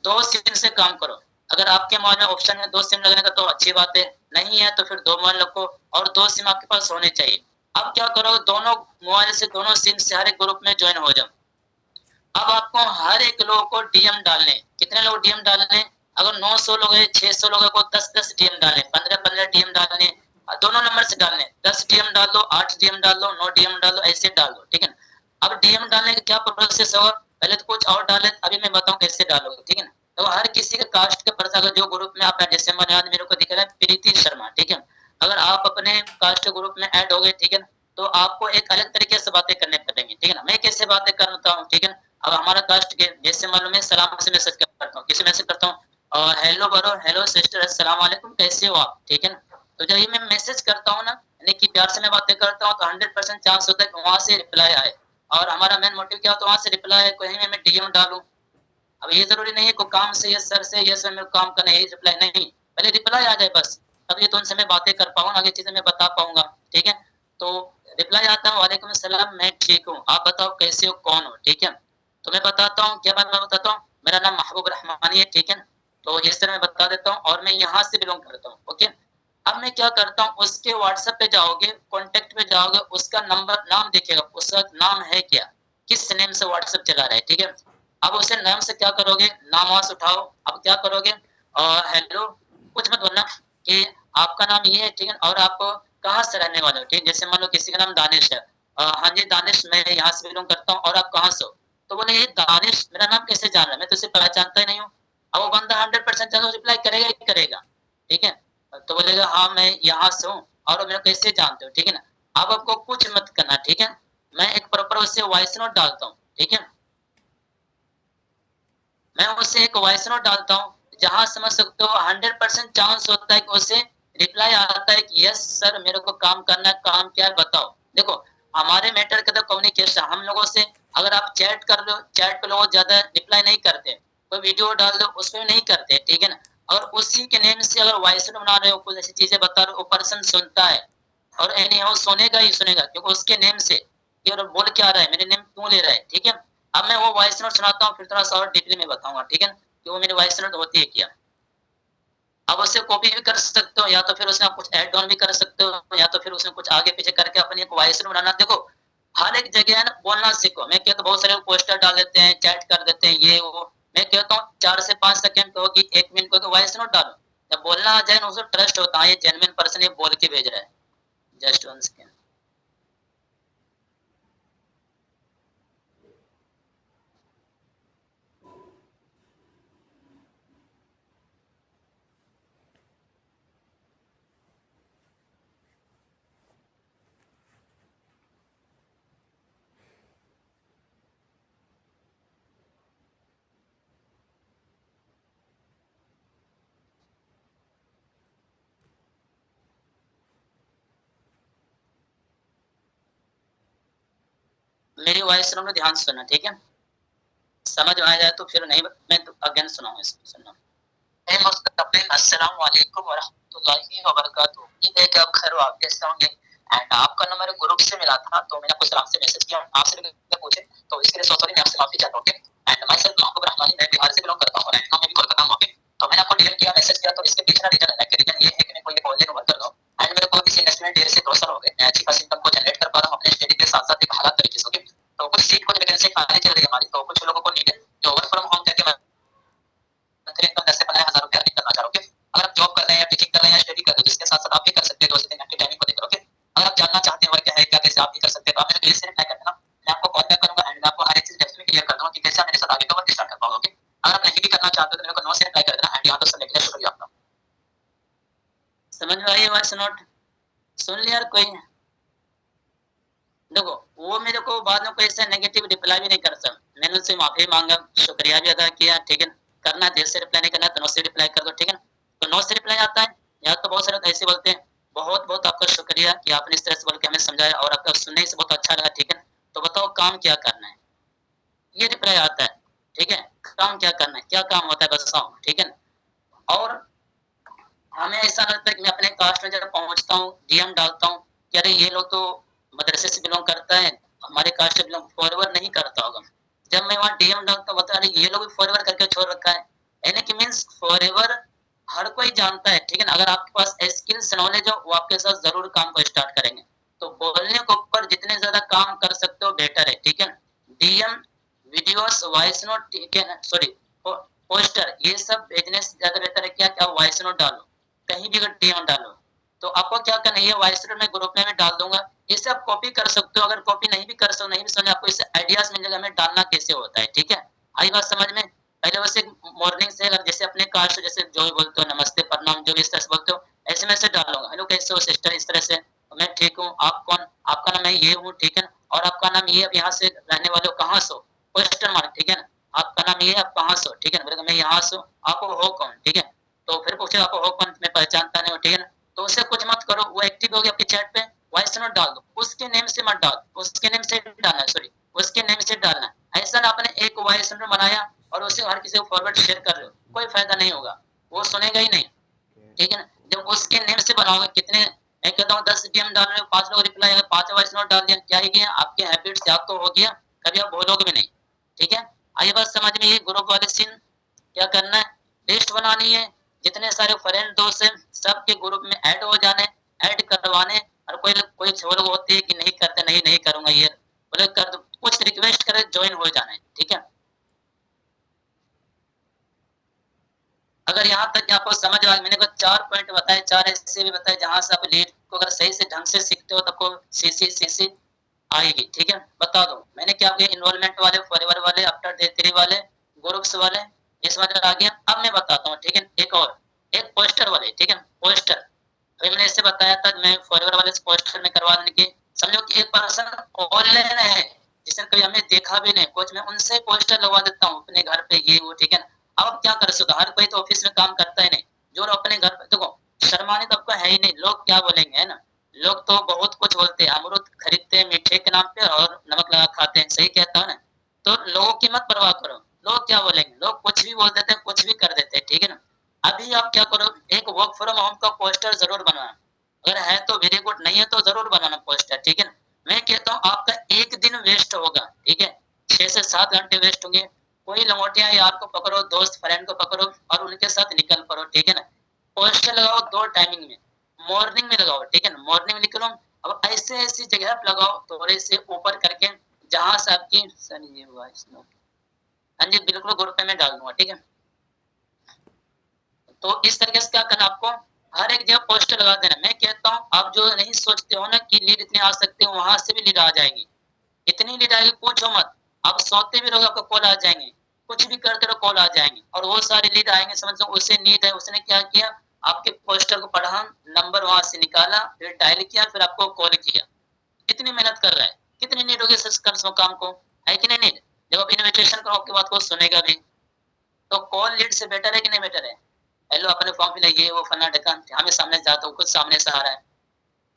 दो सिम से काम करो। अगर आपके मोबाइल में ऑप्शन है दो सिम लगने का तो अच्छी बात है, नहीं है तो फिर दो मोबाइल रखो और दो सिम आपके पास होने चाहिए। अब क्या करो, दोनों मोबाइल से, दोनों सिम से हर एक ग्रुप में ज्वाइन हो जाओ। अब आपको हर एक लोगों को डीएम डालने, कितने लोग डीएम डालने, अगर 900 लोग है, 600 लोग है, को 10-10 डीएम डालने, 15-15 डीएम डालने, दोनों नंबर से डालने, 10 डीएम डाल दो, 8 डीएम डाल दो, 9 डीएम डाल दो, ऐसे डाल दो, ठीक है ना। अब डीएम डालने का क्या प्रोसेस होगा, पहले तो कुछ और डाले, अभी मैं बताऊं कैसे डालोगे, ठीक है ना। तो हर किसी के कास्ट के प्रथा, अगर जो ग्रुप में आप, जैसे मेरे को दिख रहा है प्रीति शर्मा, ठीक है, अगर आप अपने कास्ट ग्रुप में ऐड हो गए, ठीक है ना, तो आपको एक अलग तरीके से बातें करने पड़ेंगी, ठीक है ना। मैं कैसे बातें करता हूँ, ठीक है ना। अब हमारा कास्ट के जैसे मालूम है, सलाम से मैसेज करता हूँ, किसे मैसेज करता हूँ, हेलो ब्रो, हेलो सिस्टर, अस्सलाम वालेकुम, कैसे हो आप, ठीक है ना। तो जब ये मैं मैसेज करता हूँ ना, यानी कि प्यार से मैं बातें करता हूँ, तो 100% चांस होता है कि वहां से रिप्लाई आए। और हमारा मेन मोटिव क्या होता है, वहां से रिप्लाई है, कहीं मैं डीएम डालूं। अब ये जरूरी नहीं है को काम से, यस सर से, यस सर मेरे काम करना है, यही रिप्लाई नहीं, पहले रिप्लाई आ जाए बस, तब ये तो उनसे मैं बातें कर पाऊंगा, आगे चीजें मैं बता पाऊंगा, ठीक है। तो रिप्लाई आता है, वालेकुम सलाम, मैं ठीक हूँ, आप बताओ कैसे हो, कौन हो, ठीक है। तो मैं बताता हूँ, क्या बात मैं बताता हूँ, मेरा नाम महबूब रहमानी है, ठीक है। तो इस तरह मैं बता देता हूँ, और मैं यहाँ से बिलोंग करता हूँ, ओके। अब मैं क्या करता हूँ, उसके व्हाट्सएप पे जाओगे, कॉन्टेक्ट पे जाओगे, उसका नंबर, नाम देखिएगा, उसका नाम है क्या, किस नेम से व्हाट्सएप चला रहा है, ठीक है। अब उसे नाम से क्या करोगे, नाम वहां से उठाओ, अब क्या करोगे, हेलो, कुछ मत बोलना कि आपका नाम ये है, ठीक है, और आप कहाँ से रहने वाले हो, ठीक है। जैसे मान लो किसी का नाम दानिश है, हाँ जी दानिश, मैं यहाँ से बिलोंग करता हूँ, और आप कहाँ से हो। तो बोले ये दानिश मेरा नाम कैसे जान रहा है, मैं तो उसे पहचानता ही नहीं हूँ। अब वो बंदा 100% रिप्लाई करेगा ही करेगा, ठीक है। तो बोलेगा हाँ मैं यहाँ से हूँ, और मेरे कैसे जानते हो, ठीक है ना। अब आपको कुछ मत करना, ठीक है। मैं एक प्रॉपर उससे वॉइस नोट डालता हूँ, ठीक है। मैं उसे एक वॉइस नोट डालता हूँ, जहां समझ सकते हो 100% चांस होता है कि उसे रिप्लाई आता है कि यस सर मेरे को काम करना है, काम क्या है बताओ। देखो हमारे मैटर का तो कम्युनिकेशन, हम लोगों से अगर आप चैट कर लो, चैट पे लोग ज्यादा रिप्लाई नहीं करते, कोई वीडियो डाल दो उस पर नहीं करते, ठीक है ना। और उसी के नेम से अगर वॉइस नोट बना रहे हो, कुछ ऐसी चीजें बता रहे हो, वो पर्सन सुनता है, और एनी हाउ सुनेगा ही सुनेगा, क्योंकि उसके नेम से ये बोल क्या रहा है, मेरे नेम क्यों ले रहा है, ठीक है। अब मैं वो वॉइस नोट सुनाता हूँ, फिर थोड़ा सा और डीपली में बताऊंगा, ठीक है ना, कि वो मेरी वॉइस नोट होती है क्या। अब उसे कॉपी भी कर सकते हो, या तो फिर उसमें आप कुछ ऐड ऑन भी कर सकते हो, या तो फिर उसमें कुछ आगे पीछे करके अपनी एक वॉइस नोट बनाना। देखो हर एक जगह है ना बोलना सीखो। मैं कहता बहुत सारे पोस्टर डाल देते हैं, चैट कर देते हैं, ये वो। मैं कहता हूँ 4 से 5 सेकंड होगी, 1 मिनट होगी, वॉइस नोट डालो। जब बोलना आ जाए ना, उसे ट्रस्ट होता है ये जेन्युइन पर्सन ये बोल के भेज रहा है। Just 1 second. मेरी वॉइस सुनो, ध्यान से सुनना, ठीक है? समझ में आ जाए तो फिर नहीं, मैं तो अगेन सुनाऊंगा, इसको सुनना। अस्सलाम वालेकुम वरहमतुल्लाहि वबरकातुहू। उम्मीद है कि आप खैर वाफियत से होंगे। एंड आपका नंबर ग्रुप से मिला था, तो मैंने आपको सलाम से मैसेज किया, आपसे भी पूछे, तो इसके लिए सॉरी, मैं आपसे माफी चाहता हूँ। एंड माय सेल्फ महबूब रहमानी, मैं बिहार से बिलोंग करता हूँ और मैं भी कोलकाता में हूँ। तो मैंने आपको डीएम किया, मैसेज किया, तो इसके पीछे ना रीजन है कि रीजन ये है कि मैं कोई ऑनलाइन वर्क कर रहा हूँ एंड मेरे को इस इंडस्ट्री में 1.5 से 2 साल हो गए। मैं अच्छी खासी इनकम को जनरेट कर पा रहा हूँ अपने स्टडी के साथ-साथ एक हालात तरीके से, ओके? तो कुछ सीट, कुछ वैकेंसी खाली चल रही है हमारी, तो कुछ लोगों को नीड है जो वर्क फ्रॉम होम करके मंथली इनकम 10 से 15,000 रुपए अर्निंग करना चाह रहे हो, ओके? अगर आप जॉब कर रहे हैं या टीचिंग कर रहे हैं या स्टडी कर रहे हो, जिसके साथ-साथ आप भी कर सकते हैं 2 से 3 घंटे टाइमिंग को देकर, ओके? अगर आप जानना चाहते हैं वर्क क्या है, क्या कैसे आप भी कर सकते हैं, तो आप मेरे पेज से रिप्लाई कर देना। मैं आपको कॉल बैक करूँगा एंड मैं आपको हर एक चीज़ डेप्थ में क्लियर कर दूँगा कि कैसे आप मेरे साथ आगे का वर्क स्टार्ट कर पाओगे, ओके? अगर आप नहीं भी करना चाहते हो तो मेरे को नो से रिप्लाई कर देना एंड यहाँ तक सुनने के लिए शुक्रिया आपका। समझ में आई वॉइस नोट? सुन लिया यार कोई? देखो, वो मेरे को बाद में कोई ऐसा नेगेटिव रिप्लाई भी नहीं कर सकता। मैंने उनसे माफी मांगा, शुक्रिया भी अदा किया, ठीक है? करना है देर से रिप्लाई नहीं करना है तो नो से रिप्लाई कर दो, ठीक है ना? तो नो से रिप्लाई आता है, या तो बहुत सारे लोग ऐसे बोलते हैं, बहुत बहुत आपका शुक्रिया कि आपने इस तरह से बोल के हमें समझाया और आपका सुनने से बहुत अच्छा लगा, ठीक है? तो बताओ काम क्या करना है? ये रिप्लाई आता है, ठीक है? काम क्या करना है, क्या काम होता है बताओ, ठीक है? और हमें ऐसा लगता है कि मैं अपने कास्ट में जब पहुंचता हूँ, डीएम डालता हूँ कि अरे ये लोग तो मदरसे से बिलोंग करता है, हमारे कास्ट से बिलोंग, फॉरवर्ड नहीं करता होगा। जब मैं वहाँ डीएम डालता हूँ, बता अरे ये लोग भी फॉरवर्ड करके छोड़ रखा है, यानी कि मीन्स फॉरएवर हर कोई जानता है, ठीक है ना? अगर आपके पास स्किल्स नॉलेज हो, वो आपके साथ जरूर काम को स्टार्ट करेंगे। तो बोलने के ऊपर जितने ज्यादा काम कर सकते हो बेटर है, ठीक है? डीएम, वीडियोस, वॉइस नोट, ठीक है ना? सॉरी, पोस्टर, ये सब भेजने से ज्यादा बेहतर है क्या कि आप वॉइस नोट डालो, कहीं भी अगर डीएम डालो। तो आपको क्या करना है, ये वॉइस नोट मैं ग्रुप में भी डाल दूंगा, इसे आप कॉपी कर सकते हो। अगर कॉपी नहीं भी कर सकते, नहीं भी समझ, आपको इससे आइडियाज मिल जाएगा हमें डालना कैसे होता है, ठीक है? आई बात समझ में? पहले वैसे मॉर्निंग से अगर जैसे अपने कास्ट जैसे जो भी बोलते हो, नमस्ते, प्रणाम, जो भी इस तरह से बोलते हो, ऐसे में से डालूंगा, हेलो कैसे हो सिस्टर, इस तरह से, मैं ठीक हूँ, आप कौन, आपका नाम मैं ये हूँ, ठीक है ना? और आपका नाम ये, अब यहाँ से रहने वाले हो, कहाँ से हो, क्वेश्चन मार्क, ठीक है ना? आपका नाम ये, आप कहाँ से हो, ठीक है ना? बोलेगा मैं यहाँ से हूँ, आप हो कौन, ठीक है? तो फिर पूछे आप हो कौन, मैं पहचानता नहीं हूँ, ठीक है ना? तो उससे कुछ मत करो, वो एक्टिव हो गया आपके चैट पे, वॉइस नोट डाल दो, उसके नेम से मत डाल, उसके नेम से डालना है, सॉरी, उसके नेम से डालना है। ऐसा ना आपने एक वॉइस नोट बनाया और उसे हर किसी को फॉरवर्ड शेयर कर रहे हो, कोई फायदा नहीं होगा, वो सुनेगा ही नहीं, ठीक है ना? जब उसके नेम से बनाओगे, कितने, मैं कहता हूँ 10 डीएम डाल रहे हो, 5 लोग रिप्लाई आएगा, 5 वॉइस नोट डाल दिया, क्या ही गया, आपके हैबिट से आप तो हो गया, कभी आप भूलोगे भी नहीं, ठीक है? आई बात समझ में? ये ग्रुप वाले सीन क्या करना है, लिस्ट बनानी है, जितने सारे फ्रेंड दोस्त हैं सबके ग्रुप में ऐड हो जाने, ऐड करवाने। और कोई कोई लोग होते हैं कि नहीं करते, नहीं नहीं करूंगा, ये बोले कर दो, कुछ रिक्वेस्ट करे ज्वाइन हो जाना है, ठीक है? अगर यहाँ तक आपको समझ आ गया, मैंने को 4 पॉइंट बताए, 4 ऐसे भी बताए जहां से आप लीड को अगर सही से ढंग से सीखते हो तो आपको सीसी आएगी, ठीक है? बता दो मैंने क्या किया, इन्वॉल्वमेंट वाले, फॉरएवर वाले, आफ्टर डे 3 वाले, ग्रुप्स वाले, ये समझ आ गया। अब मैं बताता हूँ, ठीक है? एक और, एक पोस्टर वाले, ठीक है? पोस्टर, अभी मैंने इससे बताया था, मैं फॉरएवर वाले से पोस्टर में करवा देने की, समझो कि एक पर्सन ऑनलाइन है जिसने कभी हमें देखा भी नहीं कुछ, मैं उनसे पोस्टर लगवा देता हूँ अपने घर पे, ये वो, ठीक है ना? अब आप क्या कर सकते हो, हर कोई तो ऑफिस में काम करता ही नहीं, जो लोग अपने घर पे, देखो शर्माने तो आपका है ही नहीं, लोग क्या बोलेंगे, है ना? लोग तो बहुत कुछ बोलते हैं, अमरूद खरीदते हैं मीठे के नाम पे और नमक लगा खाते हैं, सही कहता हूँ ना? तो लोगों की मत परवाह करो, लोग क्या बोलेंगे, लोग कुछ भी बोल देते हैं, कुछ भी कर देते हैं, ठीक है ना? अभी आप क्या करो, एक वर्क फ्रॉम होम का पोस्टर जरूर बनवाना, अगर है तो वेरी गुड, नहीं है तो जरूर बनाना पोस्टर, ठीक है ना? मैं कहता हूँ आपका एक दिन वेस्ट होगा, ठीक है? 6 से 7 घंटे वेस्ट होंगे, कोई लंगोटिया यार को पकड़ो, दोस्त फ्रेंड को पकड़ो और उनके साथ निकल पड़ो, ठीक है ना? पोस्टर लगाओ 2 टाइमिंग में, मॉर्निंग में लगाओ, ठीक है ना? मॉर्निंग में निकलो, अब ऐसे ऐसी जगह पे लगाओ थोड़े से ऊपर करके, जहां से आपकी, सर ये हुआ इसमें, हाँ जी बिल्कुल ग्रुप पे मैं डाल दूंगा, ठीक है? तो इस तरीके से क्या करना आपको, हर एक जगह पोस्टर लगा देना। मैं कहता हूँ आप जो नहीं सोचते हो ना कि लीड इतने आ सकते हो, वहां से भी लीड आ जाएगी, इतनी लीड आएगी पूछो मत। आप सोते भी रहोगे आपको कॉल आ जाएंगे, कुछ भी करते रहो कॉल आ जाएंगे, और वो सारे लीड आएंगे, समझ लो उसे नीड है, उसने क्या किया, आपके पोस्टर को पढ़ा, नंबर वहां से निकाला, फिर डायल किया, फिर आपको कॉल किया, कितनी मेहनत कर रहा है, कितनी नीड होगी इस काम को, है कि नहीं नीड? जब आप इन्विटेशन करो आपकी बात को सुनेगा भी, तो कॉल लीड से बेटर है कि नहीं बेटर है? हेलो अपने फॉर्म फिल ये वो फला ढका, हमें सामने जाता हूँ, कुछ सामने से आ रहा है,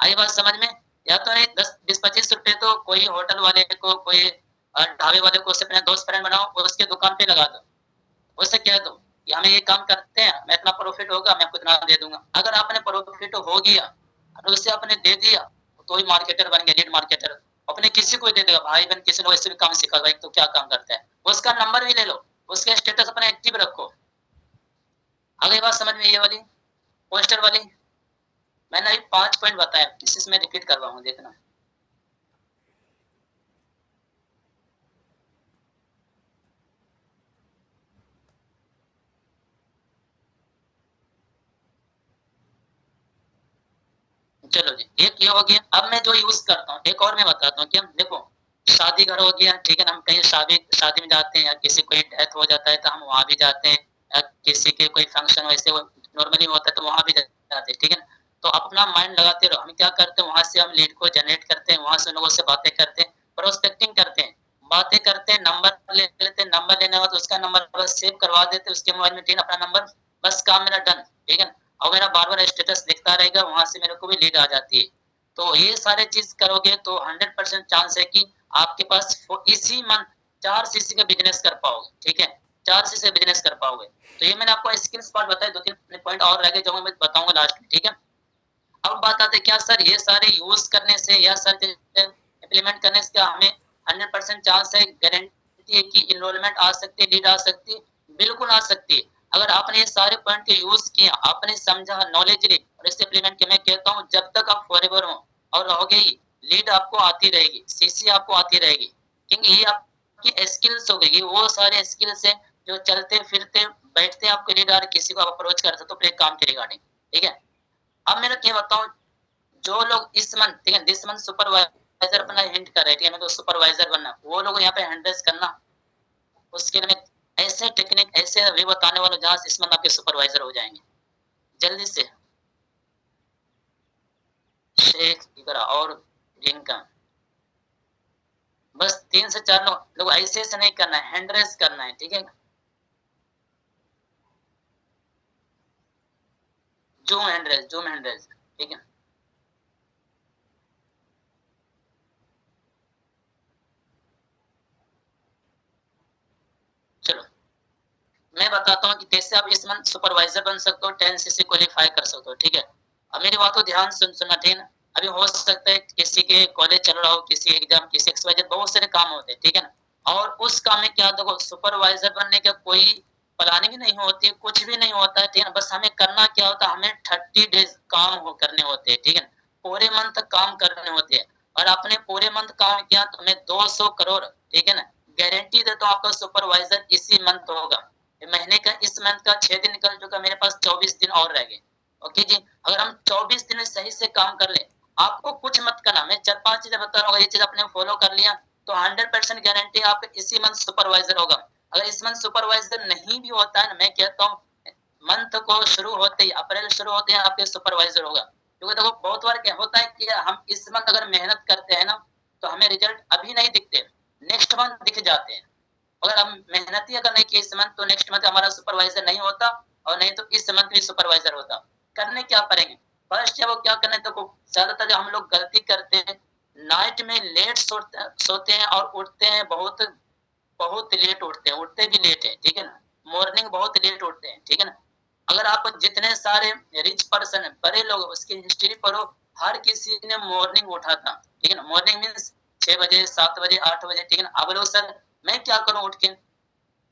आई बात समझ में? या तो नहीं 10-20-25 रुपए तो कोई होटल वाले को, कोई ढाबे वाले को उससे अपना दोस्त फ्रेंड बनाओ और उसके दुकान पे लगा दो। उससे कह दो कि हमें ये काम करते हैं, मैं इतना प्रॉफिट होगा मैं आपको इतना दे दूंगा। अगर आपने प्रॉफिट हो गया और उससे आपने दे दिया तो ही मार्केटर बन गया, लीड मार्केटर। अपने किसी को दे देगा, भाई बहन किसी ने वैसे भी काम सीखा, भाई तो क्या काम करता है, उसका नंबर भी ले लो, उसके स्टेटस अपने एक्टिव रखो। आगे बात समझ में ये वाली पोस्टर वाली। मैंने अभी 5 पॉइंट बताया, इसी में रिपीट कर रहा हूँ, देखना। चलो जी, एक ये हो गया। अब मैं जो यूज करता हूँ एक और मैं बताता हूँ। क्या देखो, शादी घर हो गया, ठीक है ना, हम कहीं शादी शादी में जाते हैं या किसी कोई डेथ हो जाता है तो हम वहां भी जाते हैं, या किसी के कोई फंक्शन वैसे नॉर्मली होता है तो वहां भी जाते हैं, ठीक है ना। तो अपना माइंड लगाते रहो। हम क्या करते हैं, वहां से हम लीड को जनरेट करते हैं, वहां से लोगों से बातें करते हैं, प्रोस्पेक्टिंग करते हैं, बातें करते हैं, नंबर ले लेते हैं, नंबर लेने के बाद उसका नंबर बस सेव करवा देते हैं उसके मोबाइल में, ठीक है, अपना नंबर, बस काम मेरा डन, ठीक है ना। और मेरा बार बार स्टेटस दिखता रहेगा, वहां से मेरे को भी लीड आ जाती है। तो ये सारे चीज करोगे तो 100% चांस है कि आपके पास इसी मंथ 4 सीसी का बिजनेस कर पाओगे, ठीक है, 4 सीसी का बिजनेस कर पाओगे। तो ये मैंने आपको स्किल्स पार्ट बताया, 2-3 पॉइंट और रह गए जो मैं बताऊंगा लास्ट में, ठीक है। अब बात आते हैं क्या सर ये सारे यूज करने से या सर इम्प्लीमेंट करने से क्या हमें 100% चांस है, गारंटी है कि इनरोलमेंट आ सकती है, लीड आ सकती है? बिल्कुल आ सकती है। अगर आपने ये सारे पॉइंट के यूज किया, आपने समझा, नॉलेज ली और इससे इम्प्लीमेंट किया, मैं कहता हूँ जब तक आप फॉरएवर हो और रहोगे ही, लीड आपको आती रहेगी, सीसी आपको आती रहेगी, क्योंकि ये आपकी स्किल्स हो गई। ये वो सारे स्किल्स है जो चलते फिरते बैठते आपको लीड आ रही, किसी को आप अप्रोच कर सकते हो अपने काम के रिगार्डिंग, ठीक है। अब मेरा क्या बताऊं, जो लोग इस मंथ, ठीक है, दिस मंथ सुपरवाइजर अपना हिंट कर रहे हैं, ठीक है, मेरे को सुपरवाइजर बनना, वो लोग यहाँ पे हैंडल्स करना, उसके लिए मैं ऐसे टेक्निक ऐसे वे बताने वाला जहां से इस मंथ आपके सुपरवाइजर हो जाएंगे जल्दी से। शेख इबरा और लिंकन, बस 3 से 4 लोग ऐसे ऐसे नहीं करना है, हैंडरेस करना है, ठीक है। जूम हैंडरेस, ठीक है। चलो मैं बताता हूँ कि कैसे आप इस मंथ सुपरवाइजर बन सकते हो, 10 सीसी क्वालिफाई कर सकते हो, ठीक है। अब मेरी बात को ध्यान सुनना, ठीक है ना। अभी हो सकता है किसी के कॉलेज चल रहा हो, किसी एग्जाम, किसी XYZ, बहुत सारे काम होते हैं, ठीक है ना। और उस काम में क्या, देखो सुपरवाइजर बनने का कोई प्लानिंग नहीं होती, कुछ भी नहीं होता है, ठीक है। बस हमें करना क्या होता है, हमें 30 डेज काम करने होते हैं, ठीक है। पूरे मंथ काम करने होते हैं, और आपने पूरे मंथ काम किया तो हमें 200 करोड़, ठीक है ना, गारंटी देता हूँ आपका सुपरवाइजर इसी मंथ होगा। महीने का इस मंथ का 6 दिन निकल चुका, मेरे पास 24 दिन और रह गए। ओके जी, अगर हम 24 दिन में सही से काम कर ले, आपको कुछ मत करना, मैं 4-5 चीजें बता रहा हूँ, ये चीज आपने फॉलो कर लिया तो 100% गारंटी आपका इसी मंथ सुपरवाइजर होगा। अगर इस मंथ सुपरवाइजर नहीं भी होता है ना, मैं कहता हूँ मंथ को शुरू होते ही, अप्रैल शुरू होते हैं आपके सुपरवाइजर होगा। क्योंकि देखो बहुत बार क्या होता है कि हम इस मंथ अगर मेहनत करते हैं ना तो हमें रिजल्ट अभी नहीं दिखते, नेक्स्ट मंथ दिख जाते हैं। अगर हम मेहनत ही अगर नहीं की इस मंथ तो नेक्स्ट मंथ हमारा सुपरवाइजर नहीं होता, और नहीं तो इस मंथ भी सुपरवाइजर होता। करने क्या पड़ेंगे, फर्स्ट है वो क्या करने, देखो ज्यादातर जो हम लोग गलती करते हैं, नाइट में लेट सोते हैं और उठते हैं बहुत बहुत लेट उठते हैं, उठते भी लेट है, ठीक है ना। मॉर्निंग बहुत लेट उठते हैं, ठीक है ना। अगर आप जितने सारे रिच पर्सन बड़े लोग उसकी हिस्ट्री पढ़ो, हर किसी ने मॉर्निंग उठा था, ठीक है ना। मॉर्निंग मीन्स 6 बजे, 7 बजे, 8 बजे, ठीक है ना। अब लोग सर मैं क्या करूं उठ के,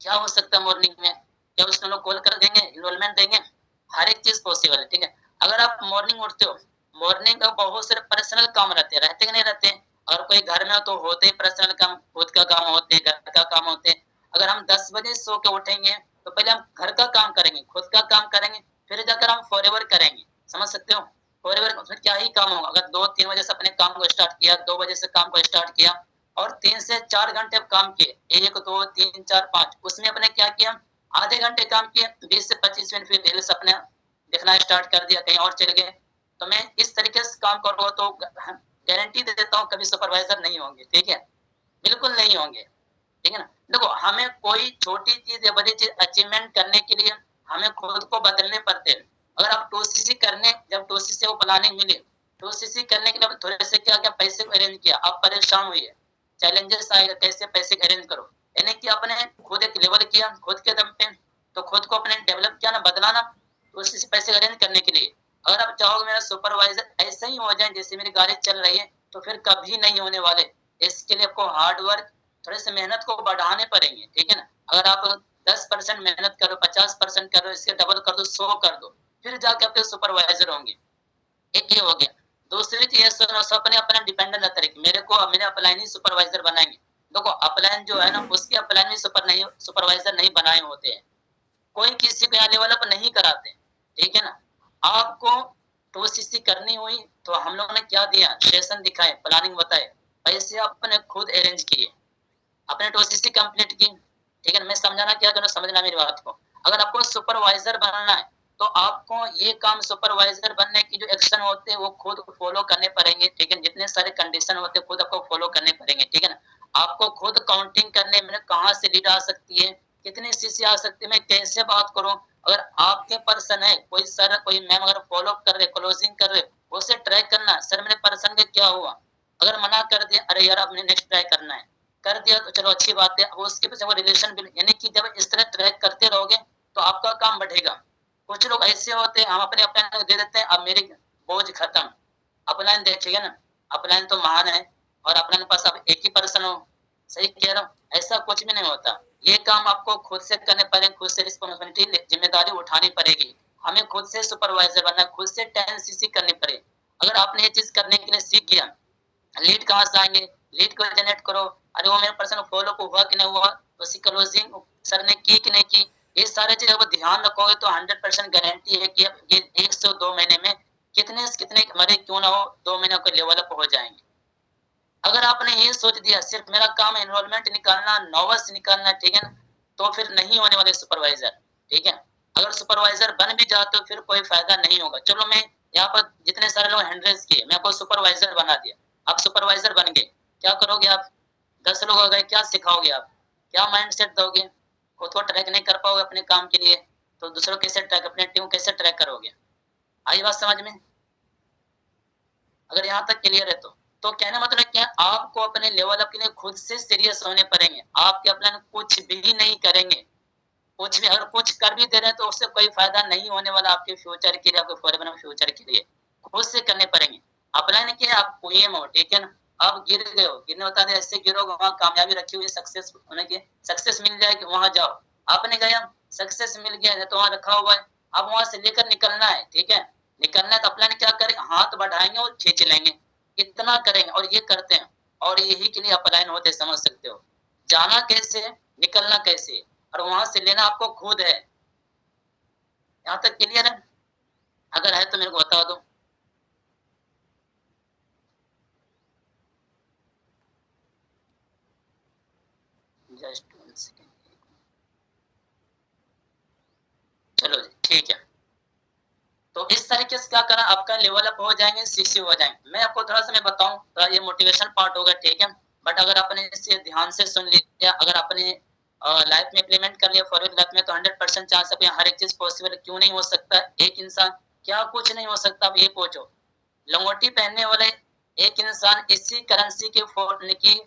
क्या हो सकता है मॉर्निंग में, क्या उसमें लोग कॉल कर देंगे, इनरोलमेंट देंगे, हर एक चीज पॉसिबल है, ठीक है। अगर आप मॉर्निंग उठते हो, मॉर्निंग का बहुत सारे पर्सनल काम रहते कि नहीं रहते हैं, और कोई घर में हो तो होते ही पर्सनल काम, खुद का काम होते हैं, घर का काम होते हैं। अगर हम 10 बजे सो के उठेंगे तो पहले हम घर का काम करेंगे, खुद का काम करेंगे, फिर जाकर हम फॉरएवर करेंगे, समझ सकते हो। फॉरएवर फिर क्या ही काम होगा, अगर 2-3 बजे से अपने काम को स्टार्ट किया, 2 बजे से काम को स्टार्ट किया और 3 से 4 घंटे काम किए, 1, 2, 3, 4, 5, उसमें अपने क्या किया, आधे घंटे काम किए, 20 से 25 मिनट फिर रील्स अपने देखना स्टार्ट कर दिया, कहीं और चले गए। तो मैं इस तरीके से काम करूँगा तो गारंटी दे देता हूँ कभी सुपरवाइजर नहीं होंगे, ठीक है, बिल्कुल नहीं होंगे, ठीक है ना। देखो हमें कोई छोटी चीज या बड़ी चीज अचीवमेंट करने के लिए हमें खुद को बदलने पड़ते हैं। अगर आप 2 सीसी करने, जब 2 सीसी को प्लानिंग मिली तो सीसी करने के लिए थोड़े से क्या क्या पैसे को अरेंज किया, आप परेशान हुई है, चैलेंजेस आएगा, कैसे पैसे अरेंज करो, यानी कि आपने खुद एक लेवल किया खुद के दम पे, तो खुद को अपने डेवलप किया ना, बदलाना, तो उसी पैसे अरेंज करने के लिए। अगर आप चाहोगे मेरा सुपरवाइजर ऐसे ही हो जाए जैसे मेरी गाड़ी चल रही है, तो फिर कभी नहीं होने वाले। इसके लिए आपको हार्ड वर्क, थोड़े से मेहनत को बढ़ाने पड़ेंगे, ठीक है ना। अगर आप 10% मेहनत करो, 50% करो, इसके डबल कर दो, 100 कर दो, फिर जाके आपके सुपरवाइजर होंगे। एक ये हो गया। दूसरी चीज अपने अपना डिपेंडेंट रहता है कि मेरे को मेरे अपलाइन ही सुपरवाइजर बनाएंगे। देखो अपलाइन जो है ना, उसके अपलाइन भी सुपरवाइजर नहीं बनाए होते हैं, कोई किसी को यहाँ लेवल अप नहीं कराते, ठीक है ना। आपको तो सीसी करनी हुई तो हम लोगों ने क्या दिया, सेशन दिखाए, प्लानिंग बताए, पैसे आपने खुद अरेंज किए, अपने टोसीसी कंप्लीट की, ठीक है। मैं समझाना क्या करूँ, समझना मेरी बात को। अगर आपको सुपरवाइजर बनना है तो आपको ये काम सुपरवाइजर बनने की जो एक्शन होते हैं वो खुद फॉलो करने पड़ेंगे, ठीक है। जितने सारे कंडीशन होते हैं खुद आपको फॉलो करने पड़ेंगे, ठीक है ना। आपको खुद काउंटिंग करने में कहाँ से लीड आ सकती है, कितनी सीसी आ सकती है, मैं कैसे बात करूं। अगर आपके पर्सन है, कोई सर कोई मैम अगर फॉलो कर रहे, क्लोजिंग कर रहे, उसे ट्रैक करना, सर मेरे पर्सन के क्या हुआ। अगर मना कर दिया, अरे यार आपने नेक्स्ट ट्राई करना है, कर दिया तो चलो अच्छी बात है, वो उसके पीछे वो रिलेशन भी, यानी कि जब इस तरह ट्रैक करते रहोगे तो आपका काम बढ़ेगा। कुछ लोग ऐसे होते हैं, हम अपने अपलाइन दे देते हैं, अब मेरी बोझ खत्म, अपलाइन देखिए ना, अपलाइन तो महान है और अपलाइन पास अब एक ही पर्सन हो, सही कह रहा हूँ, ऐसा कुछ भी नहीं होता। ये काम आपको खुद से करने पड़ेंगे, खुद से रिस्पॉन्सिबिलिटी जिम्मेदारी उठानी पड़ेगी, हमें खुद से सुपरवाइजर बनना, खुद से 10 सीसी करनी पड़े। अगर आपने ये चीज करने के लिए सीख गया, लीड कहाँ से आएंगे, लीड को जनरेट करो, अरे वो मेरे पर्सन फॉलो को हुआ कि नहीं हुआ, उसकी क्लोजिंग सर ने की कि नहीं की, ये सारे चीज अगर ध्यान रखोगे तो 100% गारंटी है कि ये 1 से 2 महीने में कितने से कितने मरे क्यों ना हो, 2 महीने को लेवल अप हो जाएंगे। अगर आपने ये सोच दिया सिर्फ मेरा काम एनरोलमेंट निकालना, नोवस निकालना, ठीक है ना, तो फिर नहीं होने वाले सुपरवाइजर, ठीक है। अगर सुपरवाइजर बन भी जाते तो फिर कोई फायदा नहीं होगा। चलो मैं यहाँ पर जितने सारे लोग हैंडरेस किए, मैं आपको सुपरवाइजर बना दिया, आप सुपरवाइजर बन गए, क्या करोगे आप, 10 लोग हो गए, क्या सिखाओगे आप, क्या माइंड सेट दोगे, खुद को ट्रैक नहीं कर पाओगे अपने काम के लिए, तो दूसरों कैसे ट्रैक, अपने टीम कैसे ट्रैक करोगे। आई बात समझ में, अगर यहाँ तक क्लियर है तो कहना मतलब क्या, आपको अपने लेवल अप के लिए खुद से सीरियस होने पड़ेंगे। आपके अपने कुछ भी नहीं करेंगे, कुछ भी अगर कुछ कर भी दे रहे हैं तो उससे कोई फायदा नहीं होने वाला आपके फ्यूचर के लिए, आपके फॉरएवर फ्यूचर के लिए, खुद से करने पड़ेंगे। अपलाइन किया आप क्वीएम हो, ठीक है ना, आप गिर गए हो, गिरने होता है, ऐसे गिरोगे वहां कामयाबी रखी हुई है, सक्सेस होने की, सक्सेस मिल जाएगी, वहां जाओ, आपने गया सक्सेस मिल गया तो वहां रखा हुआ है, अब वहां से लेकर निकलना है, ठीक है। निकलना है तो अपलाइन क्या करेंगे, हाथ बढ़ाएंगे और खींच लेंगे, इतना करेंगे, और ये करते हैं, और यही के लिए अपलाइन होते, समझ सकते हो। जाना कैसे, निकलना कैसे, और वहां से लेना आपको खुद है। यहाँ तक क्लियर है, अगर है तो मेरे को बता दो। जस्ट 1 सेकेंड, चलो जी ठीक है। तो इस तरीके से क्या करा, आपका लेवल अप हो जाएंगे, सीसी हो जाएंगे। मैं आपको थोड़ा सा मैं बताऊं, थोड़ा ये मोटिवेशन पार्ट होगा, ठीक है। बट अगर आपने इसे ध्यान से सुन लिया, अगर आपने लाइफ में इम्प्लीमेंट कर लिया फॉरवर्ड लाइफ में, तो 100% चांस है हर एक चीज पॉसिबल, क्यों नहीं हो सकता। एक इंसान, क्या कुछ नहीं हो सकता, आप ये पूछो, लंगोटी पहनने वाले एक इंसान इसी करेंसी के की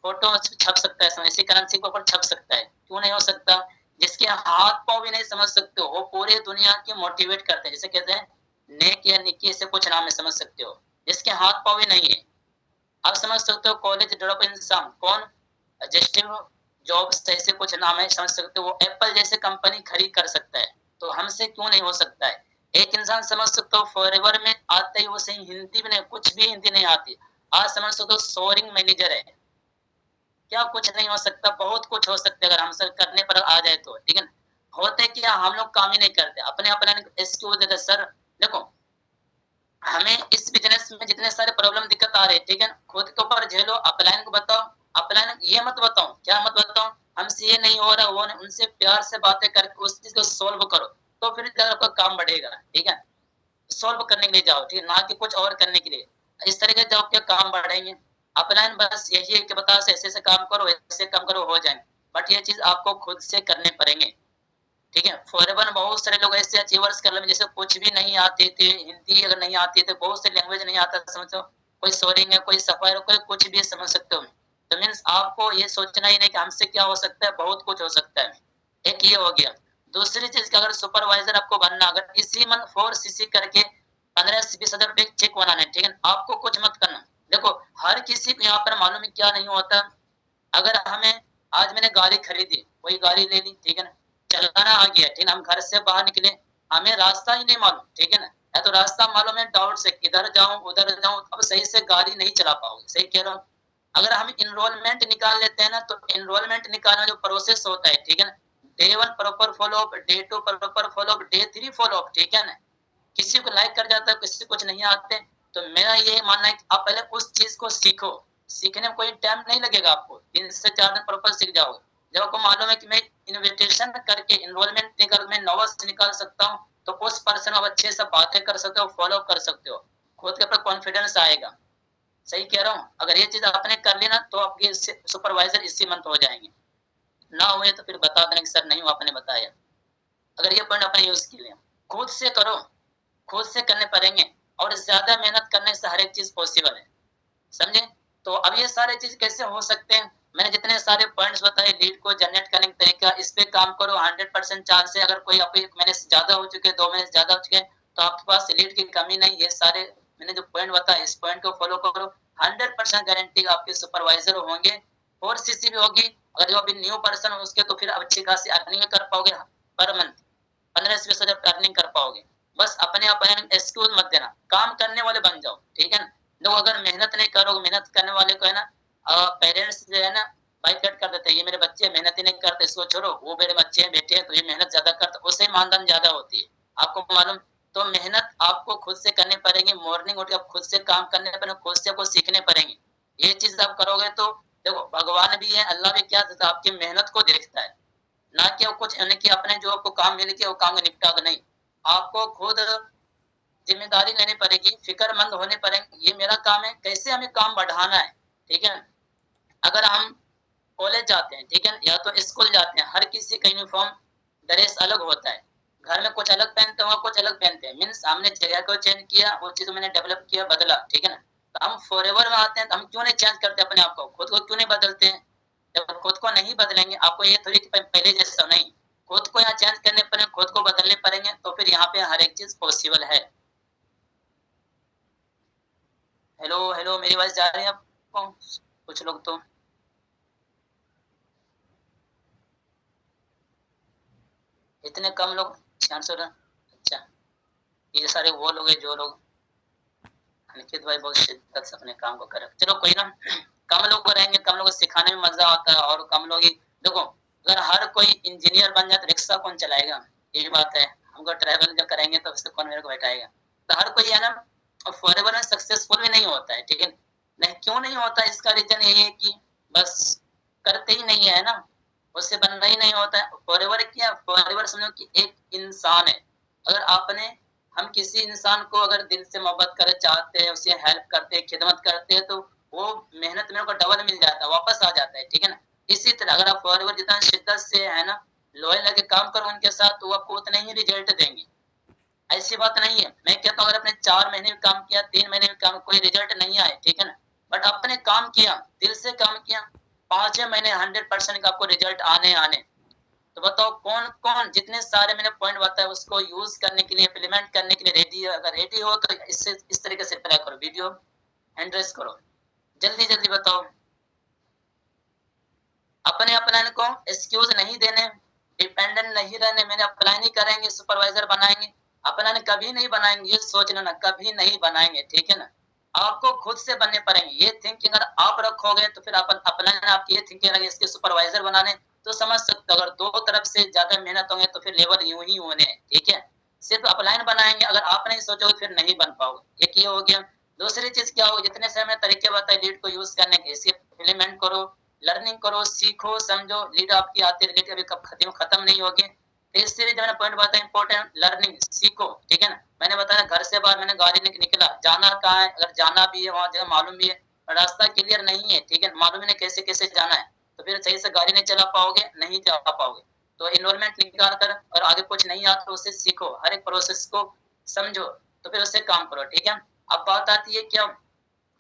फोटो छप सकता है, इसी करेंसी के ऊपर छप सकता है, क्यों नहीं हो सकता। जिसके हाथ पांव भी नहीं समझ सकते हो, वो पूरे दुनिया की मोटिवेट करते हैं, जिसे कहते हैं नेक या निकी, से कुछ नाम है, समझ सकते हो। जिसके हाथ पांव भी नहीं है, आप समझ सकते हो, कॉलेज ड्रॉप इंसान कौन, जस्टिव जॉब ऐसे कुछ नाम है, समझ सकते हो, वो एप्पल जैसे कंपनी खरीद कर सकता है, तो हमसे क्यों नहीं हो सकता है। एक इंसान समझ सकते हो फॉरएवर में आते ही उसे हिंदी में नहीं, कुछ भी हिंदी नहीं आती, आज समझ सकते हो सोरिंग मैनेजर है, क्या कुछ नहीं हो सकता, बहुत कुछ हो सकता है अगर हम सब करने पर आ जाए तो, ठीक है ना। होते क्या, हम लोग काम ही नहीं करते, अपने अपने एक्सक्यूज देते, सर देखो हमें इस बिजनेस में जितने सारे प्रॉब्लम दिक्कत आ रहे हैं, ठीक है, खुद के ऊपर झेलो, अपलाइन को बताओ, अपलाइन ये मत बताओ, क्या मत बताओ, हमसे ये नहीं हो रहा, वो नहीं, उनसे प्यार से बातें करके उस चीज को सोल्व करो, तो फिर आपका काम बढ़ेगा, ठीक है। सोल्व करने के लिए जाओ, ठीक है, ना कि कुछ और करने के लिए, इस तरीके से जाओ क्या काम बढ़ेंगे। अपलाइन बस यही है कि बता ऐसे ऐसे काम करो, ऐसे काम करो, हो जाएंगे, बट ये चीज आपको खुद से करने पड़ेंगे। ठीक है। फॉरेवर बहुत सारे लोग ऐसे अचीवर्स कर ले जैसे कुछ भी नहीं आते थे, हिंदी अगर नहीं आती तो बहुत से लैंग्वेज नहीं आता समझो, कोई सोरिंग है, कोई सफायर है, कोई कुछ भी समझ सकते हो। तो मीन्स आपको ये सोचना ही नहीं कि हमसे क्या हो सकता है, बहुत कुछ हो सकता है। एक ये हो गया। दूसरी चीज कि अगर सुपरवाइजर आपको बनना, अगर इसी मंथ 4 सीसी करके 15 से 20 हजार रुपए चेक बनाने, ठीक है, आपको कुछ मत करना। देखो हर किसी को यहाँ पर मालूम है क्या नहीं होता। अगर हमें आज मैंने गाड़ी खरीदी, वही गाड़ी ले ली, ठीक है ना, चलाना आ गया, ठीक है, हम घर से बाहर निकले, हमें रास्ता ही नहीं मालूम, ठीक है ना, या तो रास्ता मालूम है डाउट से इधर जाऊं उधर जाऊं, अब सही से गाड़ी नहीं चला पाओगे, सही कह रहा हूँ। अगर हम इनरोलमेंट निकाल लेते हैं ना, तो इनरोलमेंट निकालना जो प्रोसेस होता है, ठीक है ना, day 1 proper follow up, day 2 proper follow up, day 3 follow up, ठीक है ना। किसी को लाइक कर जाता है, किसी को कुछ नहीं आते। तो मेरा ये मानना है कि आप पहले उस चीज को सीखो। सीखने में कोई टाइम नहीं लगेगा, आपको 3 से 4 दिन प्रॉपर सीख जाओगे। जब आपको मालूम है कि मैं इन्विटेशन करके इनरोलमेंट निकाल मैं नोट्स निकाल सकता हूँ, तो उस पर्सन आप अच्छे से बातें कर सकते हो, फॉलो कर सकते हो, खुद के ऊपर कॉन्फिडेंस आएगा। सही कह रहा हूँ। अगर ये चीज आपने कर ली ना, तो आपके सुपरवाइजर इसी मंथ हो जाएंगे। ना हुए तो फिर बता देना कि सर नहीं हुआ, आपने बताया। अगर ये पॉइंट आपने यूज किया, खुद से करो, खुद से करने पड़ेंगे, और ज्यादा मेहनत करने से हर एक चीज पॉसिबल है, समझे। तो अब ये सारे चीज कैसे हो सकते हैं, मैंने जितने सारे पॉइंट्स बताए, लीड को जनरेट करने का तरीका, इस पे काम करो, 100% चांस है। अगर कोई आपको 1 महीने से ज्यादा हो चुके हैं, 2 महीने से ज्यादा हो चुके हैं, तो आपके पास लीड की कमी नहीं। ये सारे मैंने जो पॉइंट बताया, इस पॉइंट को फॉलो करो, 100% गारंटी आपके सुपरवाइजर होंगे, और सीसी भी होगी। अगर जो अभी न्यू पर्सन हो उसके, तो फिर अच्छी खासी अर्निंग कर पाओगे पर मंथ, 15 से 20 हजार अर्निंग कर पाओगे। बस अपने आप एक्सक्यूज मत देना, काम करने वाले बन जाओ, ठीक है ना। लोग अगर मेहनत नहीं करोगे, मेहनत करने वाले को है ना, पेरेंट्स जो है ना बाइकआउट कर देते हैं, ये मेरे बच्चे मेहनत ही नहीं करते, इसको छोड़ो, वो मेरे बच्चे हैं बेटे हैं तो ये मेहनत ज्यादा करते, उससे मानधन ज्यादा होती है, आपको मालूम। तो मेहनत आपको खुद से करनी पड़ेगी, मॉर्निंग उठ के खुद से काम करने पड़ेंगे, खुद से आपको सीखने पड़ेंगे। ये चीज आप करोगे तो देखो भगवान भी है, अल्लाह भी क्या देता है, आपकी मेहनत को देखता है, ना कि कुछ यानी कि अपने जो आपको काम मिल गया वो काम को निपटा दो, नहीं। आपको खुद जिम्मेदारी लेनी पड़ेगी, फिक्रमंद होने पड़ेंगे, ये मेरा काम है, कैसे हमें काम बढ़ाना है, ठीक है। अगर हम कॉलेज जाते हैं, ठीक है, या तो स्कूल जाते हैं, हर किसी का यूनिफॉर्म ड्रेस अलग होता है। घर में कुछ अलग पहनते हैं, कुछ अलग पहनते हैं, मीन्स हमने जगह को चेंज किया, वो चीज मैंने डेवलप किया, बदला, ठीक है ना। तो हम फॉरएवर में आते हैं, तो हम क्यों नहीं चेंज करते अपने आप को, खुद को क्यों नहीं बदलते हैं। जब खुद को नहीं बदलेंगे, आपको ये थोड़ी कि पहले जैसा नहीं, खुद को यहाँ चेंज करने पड़ेंगे, खुद को बदलने पड़ेंगे, तो फिर यहाँ पे हर एक चीज पॉसिबल है। हेलो हेलो, मेरी आवाज जा रही है आपको, कुछ लोग तो। इतने कम लोग, 600 रन, अच्छा। ये सारे वो लोग हैं जो लोग, अनिकेत भाई बहुत शिद्दत से अपने काम को करे, चलो कोई ना। कम लोग को रहेंगे, कम लोग को सिखाने में मजा आता है, और कम लोग ही देखो, अगर हर कोई इंजीनियर बन जाए तो रिक्शा कौन चलाएगा, ये बात है। हमको ट्रैवल जब करेंगे तो उससे कौन मेरे को बैठाएगा। तो हर कोई है ना, फॉरएवर में सक्सेसफुल भी नहीं होता है, ठीक है। नहीं, क्यों नहीं होता, इसका रीजन यही है कि बस करते ही नहीं है ना, उससे बनना ही नहीं होता है। फॉरएवर क्या, फॉरएवर समझो कि एक इंसान है। अगर आपने, हम किसी इंसान को अगर दिल से मोहब्बत करे चाहते हैं, उसे हेल्प करते हैं, खिदमत करते हैं, तो वो मेहनत में को डबल मिल जाता है, वापस आ जाता है, ठीक है ना। इसी तरह अगर आप फॉरएवर जितना शिद्दत से है ना लॉयल लगे काम करो उनके साथ, तो वो आपको उतना ही रिजल्ट देंगे। ऐसी बात नहीं है, मैं कहता हूँ अगर आपने 4 महीने में काम किया, 3 महीने में काम, कोई रिजल्ट नहीं आए, ठीक है ना, बट आपने काम किया, दिल से काम किया, 5 महीने 100% का आपको रिजल्ट आने आने। तो बताओ कौन कौन, जितने सारे मैंने पॉइंट बताए उसको यूज करने के लिए, इम्प्लीमेंट करने के लिए रेडी है। अगर रेडी हो तो इससे इस तरीके से ट्राई करो, वीडियो एंड्रेस करो, जल्दी जल्दी बताओ। अपने अपने को एक्सक्यूज नहीं देने, डिपेंडेंट नहीं रहने, मैंने अप्लाई नहीं करेंगे सुपरवाइजर बनाएंगे, अपना ने कभी नहीं बनाएंगे, ये सोच लेना कभी नहीं बनाएंगे, ठीक है ना। आपको खुद से बनने पड़ेंगे, ये थिंकिंग अगर आप रखोगे तो फिर अपना आपकी ये थिंकिंग रखेंगे इसके सुपरवाइजर बनाने, तो समझ सकते हो अगर दो तरफ से ज्यादा मेहनत होंगे तो फिर लेवल यूं ही होने, ठीक है। सिर्फ अपलाइन बनाएंगे, अगर आप नहीं सोचोगे फिर नहीं बन पाओगे, एक ये हो गया। दूसरी चीज क्या होगी, जितने से हमें तरीके बताए लीड को यूज करने के, इसे इम्प्लीमेंट करो, लर्निंग करो, सीखो, समझो, लीड आपकी आती रहेगी, अभी कब खत्म नहीं होगी। इससे भी जो मैंने पॉइंट बताया इंपॉर्टेंट, लर्निंग सीखो, ठीक है ना। मैंने बताया घर से बाहर मैंने गाड़ी निकला, जाना कहाँ है, अगर जाना भी है वहां जगह मालूम भी है, रास्ता क्लियर नहीं है, ठीक है, मालूम ही नहीं कैसे कैसे जाना है, तो फिर सही से गाड़ी नहीं चला पाओगे, नहीं जा पाओगे। तो इन्वॉल्वमेंट निकाल कर और आगे कुछ नहीं आता तो उससे सीखो, हर एक प्रोसेस को समझो, तो फिर उससे काम करो, ठीक है। अब बात आती है क्या,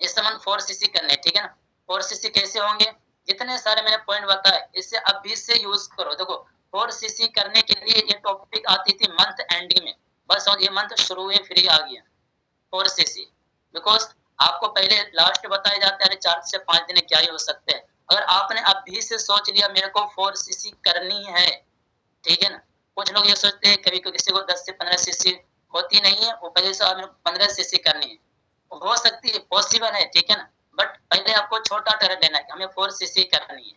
इस संबंध 4cc करने, ठीक है ना। 4cc कैसे होंगे, जितने सारे मैंने पॉइंट बताए इसे अभी से यूज करो। देखो 4cc करने के लिए ये टॉपिक आती थी मंथ एंडिंग में, बस और ये मंथ शुरू हुए फ्री आ गया 4cc, बिकॉज आपको पहले लास्ट बताया जाता है 4 से 5 दिन क्या ही हो सकते हैं। अगर आपने अभी से सोच लिया मेरे को 4cc करनी है, ठीक है ना। कुछ लोग ये सोचते हैं कभी किसी को 10 से 15cc होती नहीं है, वो पहले से 15cc करनी है, हो सकती है, पॉसिबल है, ठीक है ना। बट पहले आपको छोटा टर्न लेना है, हमें 4cc करनी है,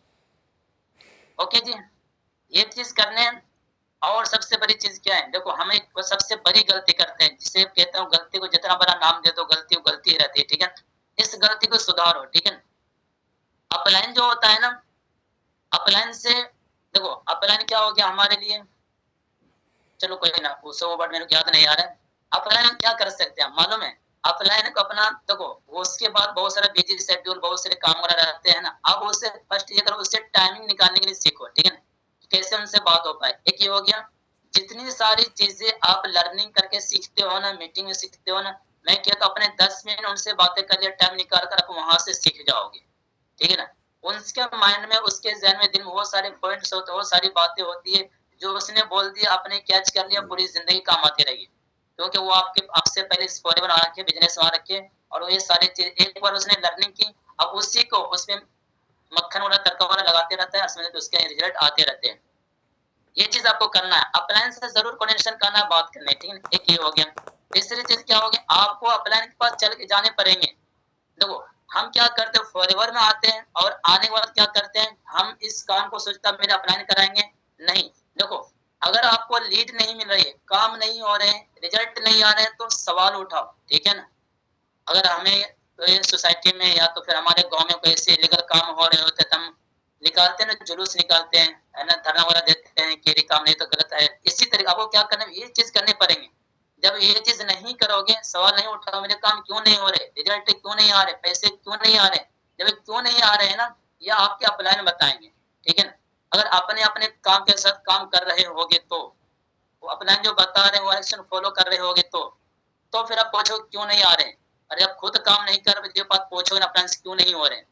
ओके जी। ये चीज करने, और सबसे बड़ी चीज क्या है, देखो हम एक सबसे बड़ी गलती करते हैं, जिसे कहता हूँ गलती को जितना बड़ा नाम दे दो गलती वो गलती ही रहती है, ठीक है। इस गलती को सुधारो, ठीक है। अपलाइन जो होता है ना, अपलाइन से देखो अपलाइन क्या हो गया हमारे लिए, चलो कोई ना, उसे वो वर्ड मेरे को याद नहीं आ रहा है। अपलाइन हम क्या कर सकते हैं मालूम है, अपलाइन को अपना देखो, उसके बाद बहुत सारा बिजी शेड्यूल, बहुत सारे काम वगैरह रहते हैं ना, अब उससे फर्स्ट ये करो, उससे टाइमिंग निकालने के लिए सीखो, ठीक है ना, कैसे उनसे बात हो पाए। एक ये हो गया, जितनी सारी चीजें आप लर्निंग करके सीखते हो ना, मीटिंग में सीखते हो ना, मैं कहता हूँ अपने 10 मिनट उनसे बातें कर लिया, टाइम निकाल कर आप वहां से सीख जाओगे, ठीक है ना। उनके माइंड में, उसके जहन में दिन में बहुत सारे पॉइंट्स होते हैं, बहुत सारी बातें होती है, जो उसने बोल दिया आपने कैच कर लिया, पूरी जिंदगी काम आती रहेगी, क्योंकि वो आपके आपसे पहले फॉरेवर आ रखे, बिजनेस आ रखे, और वो ये सारी चीज एक बार उसने लर्निंग की, अब उसी को उसमें मक्खन वाला तड़का वाला लगाते रहता है, उसमें तो उसके रिजल्ट आते रहते हैं। ये चीज आपको करना है, अपलाइन से जरूर कोऑर्डिनेशन करना है, बात करनी है, ठीक है। एक ये हो गया। तीसरी चीज क्या होगी, आपको अपलाइन के पास चल के जाने पड़ेंगे। देखो हम क्या करते हैं, फॉरएवर में आते हैं और आने के बाद क्या करते हैं, हम इस काम को सोचता मेरे अपलाइन कराएंगे, नहीं। देखो अगर आपको लीड नहीं मिल रही है, काम नहीं हो रहे हैं, रिजल्ट नहीं आ रहे हैं, तो सवाल उठाओ, ठीक है ना। अगर हमें तो सोसाइटी में या तो फिर हमारे गांव में कोई ऐसे इलीगल काम हो रहे होते तो हम निकालते हैं ना, जुलूस निकालते हैं, है ना, धरना वगैरह देते हैं कि ये काम नहीं तो गलत है। इसी तरीके आपको क्या करना है, ये चीज करने पड़ेंगे। जब ये चीज नहीं करोगे, सवाल नहीं उठाओ मेरे काम क्यों नहीं हो रहे, रिजल्ट क्यों नहीं आ रहे, पैसे क्यों नहीं आ रहे, जब क्यों नहीं आ रहे हैं ना, या आपके अपलाइन बताएंगे, ठीक है ना। अगर अपने अपने काम के साथ काम कर रहे होगे तो, वो अपलाइन जो बता रहे हैं वो एक्शन फॉलो कर रहे होगे तो फिर आप पूछो क्यों नहीं आ रहे हैं। अरे आप खुद काम नहीं कर रहे बात पूछोगे ना अपलाइन क्यों नहीं हो रहे हैं।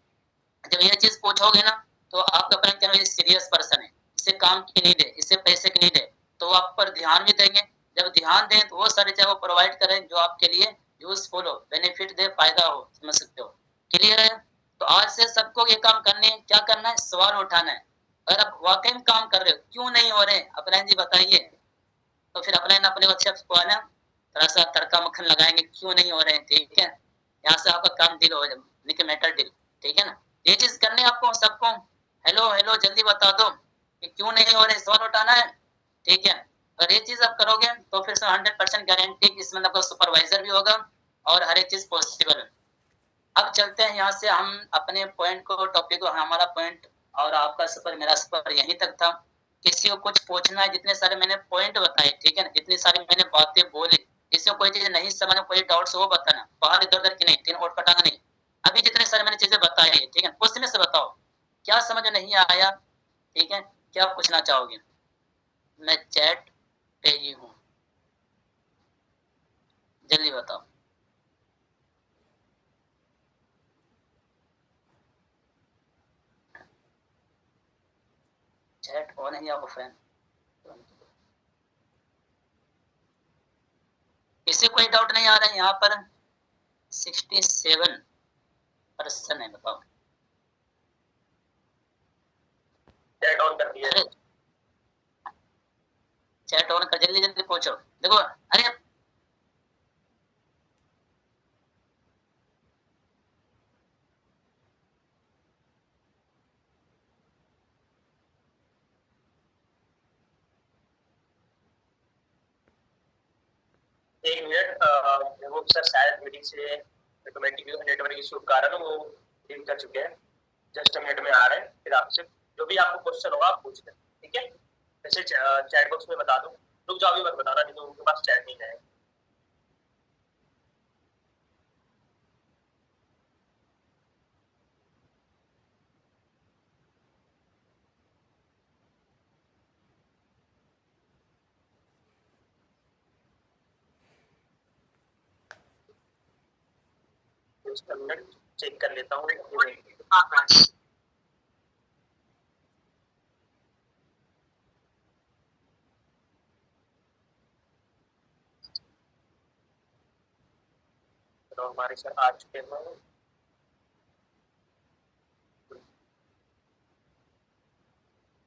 जब ये चीज पूछोगे ना, तो आपका अपलाइन क्या सीरियस पर्सन है, इसे काम की नीड है, इसे पैसे की नीड है, तो वो आप पर ध्यान भी देंगे। जब ध्यान दें तो वो सारी चीजें वो प्रोवाइड करें जो आपके लिए यूजफुल हो, बेनिफिट दे, फायदा हो, समझ सकते हो। क्लियर है। तो आज से सबको ये काम करने, क्या करना है, सवाल उठाना है। अगर आप वाकई में काम कर रहे हो, क्यों नहीं हो रहे अपलाइन जी बताइए, तो फिर अपने अपने बच्चे को है ना, थोड़ा सा तड़का मक्खन लगाएंगे क्यों नहीं हो रहे हैं, ठीक है। यहाँ से आपका काम डील हो जाए, मैटर डील, ठीक है ना। ये चीज करने आपको सबको, हेलो हेलो जल्दी बता दो कि क्यों नहीं हो रहे, सवाल उठाना है, ठीक है। अगर ये चीज आप करोगे तो फिर 100% गारंटी इसमें आपका सुपरवाइजर भी होगा और हर एक चीज पॉसिबल है। अब चलते हैं यहाँ से हम अपने पॉइंट को, टॉपिक को, हमारा पॉइंट और आपका सफर, मेरा सफर यहीं तक था। किसी को कुछ पूछना है, जितने सारे मैंने पॉइंट बताए, ठीक है ना, जितनी सारी मैंने बातें बोली, इससे कोई चीज नहीं समझ, कोई डाउट्स हो बताना, बाहर इधर उधर की नहीं, तीन और पटाना नहीं। अभी जितने सारे मैंने चीजें बताई है, ठीक है, उसमें से बताओ क्या समझ नहीं आया, ठीक है, क्या पूछना चाहोगे। मैं चैट पे ही हूँ, जल्दी बताओ। चैट ऑन है या ऑफ है, किसी कोई डाउट नहीं आ रहा है यहाँ पर। 67% है, बताओ। चैट ऑन कर दिया, चैट ऑन कर, जल्दी जल्दी पूछो। देखो अरे एक मिनट, वो सर शायद मीटिंग से नेटवर्क इशू के कारण वो लीव कर चुके हैं। जस्ट मिनट में आ रहे हैं, फिर आपसे जो भी आपको क्वेश्चन होगा आप पूछ लें, ठीक है। वैसे चैट बॉक्स में बता दो, रुक जाओ, अभी मत बताना, नहीं तो उनके पास चैट नहीं है। चेक कर लेता हूँ। तो हमारे सर आ चुके हैं।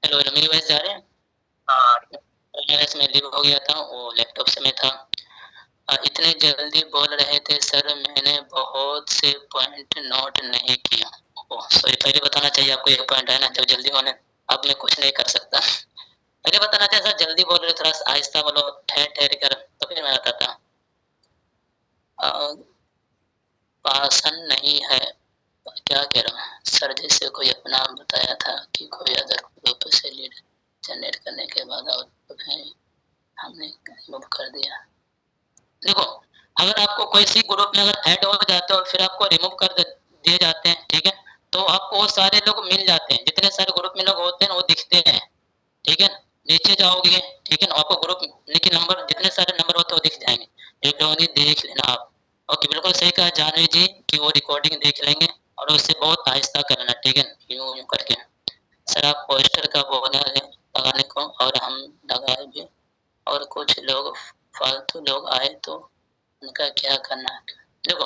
हेलो मेरी वॉइस जा रहे हैं? हाँ इसमें लिव हो गया था, वो लैपटॉप से मैं था। इतने जल्दी बोल रहे थे सर, मैंने बहुत से पॉइंट नोट नहीं किया। सॉरी, पहले बताना चाहिए आपको ये पॉइंट है ना, जब जल्दी होने अब मैं कुछ नहीं कर सकता। पहले बताना चाहिए सर, जल्दी बोल रहे, थोड़ा आहिस्ता बोलो, ठहर ठहर कर, तो फिर मैं बताता। पासन नहीं है, क्या कह रहा हूँ सर, जैसे कोई अपना बताया था कि कोई अदर ग्रुप से लीड जनरेट करने के बाद आउटपुट है, हमने रिमूव कर दिया। देखो, अगर आपको कोई सी ग्रुप में अगर ऐड हो जाते हो फिर आपको रिमूव कर दिए जाते हैं, ठीक है, तो आपको वो सारे लोग मिल जाते हैं, जितने सारे ग्रुप में लोग होते हैं वो दिखते हैं, ठीक है। नीचे जाओगे, ठीक है ना, आपको ग्रुप के नंबर, जितने सारे नंबर होते हैं वो दिख जाएंगे, देख लोगे, देख लेना आप। ओके, बिल्कुल सही कहा जानवी जी कि वो रिकॉर्डिंग देख लेंगे और उससे बहुत आहिस्ता करना, ठीक है, यूं यूं करके। सर आप पोस्टर का बोला है लगाने को, और हम लगाए भी, और कुछ लोग फालतू लोग आए तो उनका क्या करना। देखो,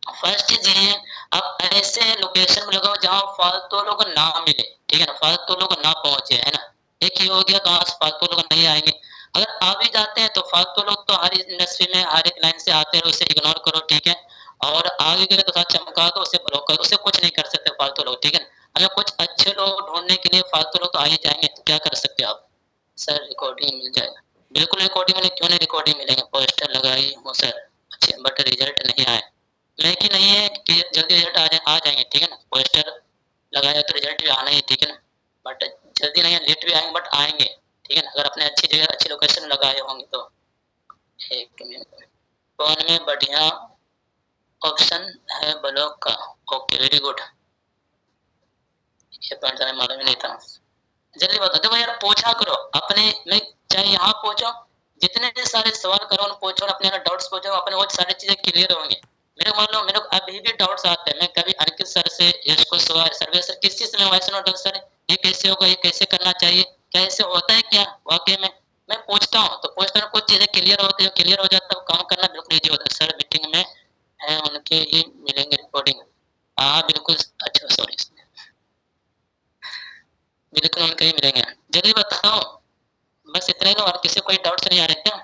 फर्स्ट चीज ये है, आप ऐसे लोकेशन में लगाओ जहाँ फालतू लोग ना मिले, ठीक है ना, फालतू लोग ना पहुंचे, है ना। एक ही हो गया तो आज फालतू लोग नहीं आएंगे। अगर आ भी जाते हैं तो फालतू लोग तो हर इंडस्ट्री में हर एक लाइन से आते हैं, उसे इग्नोर करो, ठीक है। और आगे गए तो साथ चमका दो, उसे ब्लॉक करो, उसे कुछ नहीं कर सकते फालतू लोग, ठीक है। अगर कुछ अच्छे लोग ढूंढने के लिए फालतू लोग तो आ ही जाएंगे, तो क्या कर सकते हो आप? सर रिकॉर्डिंग मिल जाएगा, बिल्कुल रिकॉर्डिंग मिले, क्यों नहीं रिकॉर्डिंग मिलेंगे, पोस्टर लगाई हूँ सर, अच्छे, बट रिजल्ट नहीं आए। मैं कि नहीं है कि जल्दी रिजल्ट आ जाएंगे, ठीक है ना, पोस्टर लगाया तो रिजल्ट भी आना ही, ठीक है ना, बट जल्दी नहीं है, लेट भी आएंगे बट आएंगे, ठीक है ना, अगर अपने अच्छी जगह अच्छी लोकेशन में लगाए होंगे तो। एक मिनट, फोन में बढ़िया ऑप्शन है ब्लॉक का, ओके वेरी गुड, ये पॉइंट हमें मालूम ही नहीं था। जल्दी बताओ, देखो यार, पूछा करो अपने में, चाहे यहाँ पूछो, जितने सारे सवाल करो उन पूछो, अपने डाउट्स पूछो, अपने वो सारी चीजें क्लियर होंगे। मेरे मान लो मेरे को अभी भी डाउट्स आते हैं, मैं कभी अंकित सर से, इसको सवाल सर्वे सर, किस चीज में वॉइस नोट सर ये कैसे होगा, ये कैसे करना चाहिए, कैसे होता है क्या वाकई में, मैं पूछता हूँ, तो पूछता हूँ, कुछ चीजें क्लियर होती है, क्लियर हो जाता है, काम करना बिल्कुल ईजी होता है। सर मीटिंग में है, उनके ही मिलेंगे रिकॉर्डिंग, हाँ बिल्कुल, अच्छा सॉरी, बिल्कुल उनके ही मिलेंगे, जल्दी बताओ, बस इतना ही ना, और किसी कोई डाउट्स नहीं आ रहे क्या?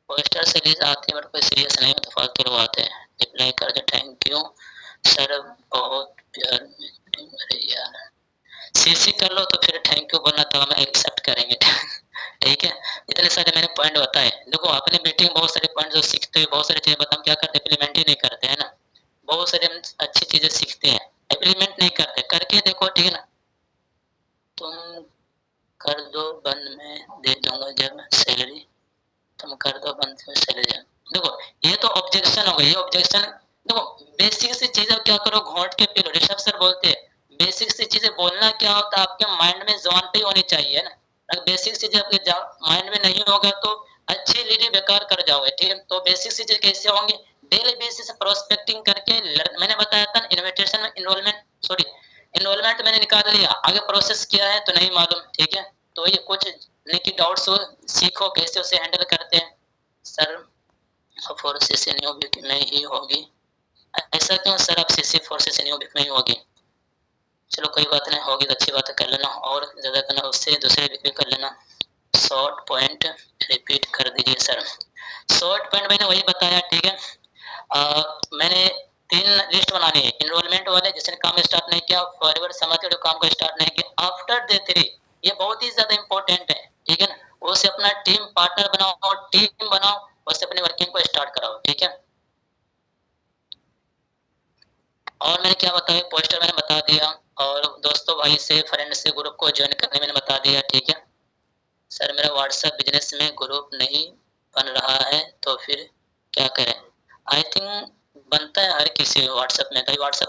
पोस्टर सीरीज आती है बट कोई सीरियस नहीं है तो फालतू लोग आते हैं, रिप्लाई कर दे, थैंक यू सर, बहुत प्यार में, अरे यार, सीसी कर लो तो फिर थैंक यू बोलना तो हम एक्सेप्ट करेंगे। ठीक है, इतने सारे मैंने पॉइंट बताए, देखो अपने मीटिंग बहुत सारे पॉइंट जो सीखते हुए बहुत सारी चीजें बताओ, क्या करते इम्प्लीमेंट ही नहीं करते है ना, बहुत सारे हम अच्छी चीजें सीखते हैं, इम्प्लीमेंट नहीं करते, करके देखो, ठीक है ना। तुम कर दो बंद, मैं दे दूंगा जब सैलरी, तुम कर दो बंद में चले जाए। देखो, ये तो ऑब्जेक्शन हो गई, ये ऑब्जेक्शन, देखो बेसिक सी चीजें क्या करो, घोंट के पी लो, ऋषभ सर बोलते हैं बेसिक सी चीजें बोलना क्या होता है, आपके माइंड में जबान पे होनी चाहिए ना, अगर बेसिक चीजें आपके माइंड में नहीं होगा तो अच्छी लीड बेकार कर जाओगे, ठीक है। तो बेसिक चीजें कैसे होंगी, डेली बेसिस प्रोस्पेक्टिंग करके, मैंने बताया था इन्विटेशन में इनरोलमेंट, सॉरी इनरोलमेंट मैंने निकाल लिया, आगे प्रोसेस किया है तो नहीं मालूम, ठीक है, तो ये कुछ की डाउट्स हो, सीखो कैसे उसे हैंडल करते हैं। सर फोर से न्यू वीक में ही होगी, ऐसा क्यों सर, आप सीसी फोर से न्यू वीक में ही होगी, चलो कोई बात नहीं, होगी तो अच्छी बात है, कर लेना, और ज्यादा करना उससे दूसरे वीक में कर लेना। शॉर्ट पॉइंट रिपीट कर दीजिए सर। शॉर्ट पॉइंट मैंने वही बताया, ठीक है। मैंने 3 लिस्ट बनानी है, इनरोलमेंट वाले जिसने काम स्टार्ट नहीं किया, फॉरवर्ड समझ के जो काम को स्टार्ट नहीं किया, आफ्टर डे 3, ये बहुत ही ज्यादा इंपॉर्टेंट है, ठीक है ना, उसे अपना टीम पार्टनर बनाओ, टीम बनाओ, उससे अपनी वर्किंग को स्टार्ट कराओ, ठीक है। और मैंने क्या बताया, पोस्टर मैंने बता दिया, और दोस्तों भाई से फ्रेंड से ग्रुप को ज्वाइन करने मैंने बता दिया, ठीक है। सर मेरा व्हाट्सएप बिजनेस में ग्रुप नहीं बन रहा है तो फिर क्या करें? आई थिंक बनता है हर किसी व्हाट्सएप में, कभी व्हाट्सएप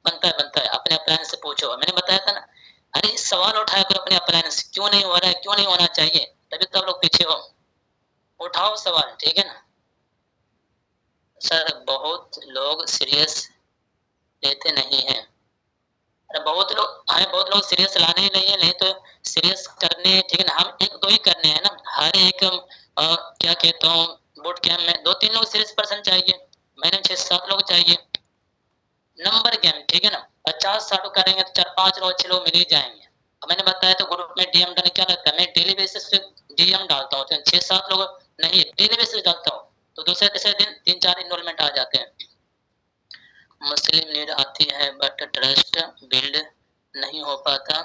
बनता है, अपने अपलायन से पूछो, मैंने बताया था ना, अरे सवाल उठाया करो अपने अपलायन से, क्यों नहीं हो रहा है, क्यों नहीं होना चाहिए, तभी तो आप लोग पीछे हो। उठाओ सवाल, ठीक है ना। सर बहुत लोग सीरियस लेते नहीं हैं। अरे बहुत लोग, हमें बहुत लोग सीरियस लाने ही नहीं है, नहीं तो सीरियस करने, ठीक है ना, हम एक दो ही करने हैं ना। हर एक क्या कहता हूँ, बोट कैंप में 2-3 लोग सीरियस पर्सन चाहिए, महीने में 6-7 लोग चाहिए। नंबर गेम, ठीक है ना, 50-60 करेंगे तो 4-5 लोग, 6 लोग मिल ही जाएंगे। अब मैंने बताया तो ग्रुप में डीएम डालने क्या लगता है, मैं डेली बेसिस पे डीएम डालता हूँ, तो 6-7 लोग नहीं, डेली बेसिस डालता हूँ, तो दूसरे तीसरे दिन 3-4 इनरोलमेंट आ जाते हैं। मुस्लिम नीड आती है बट ट्रस्ट बिल्ड नहीं हो पाता,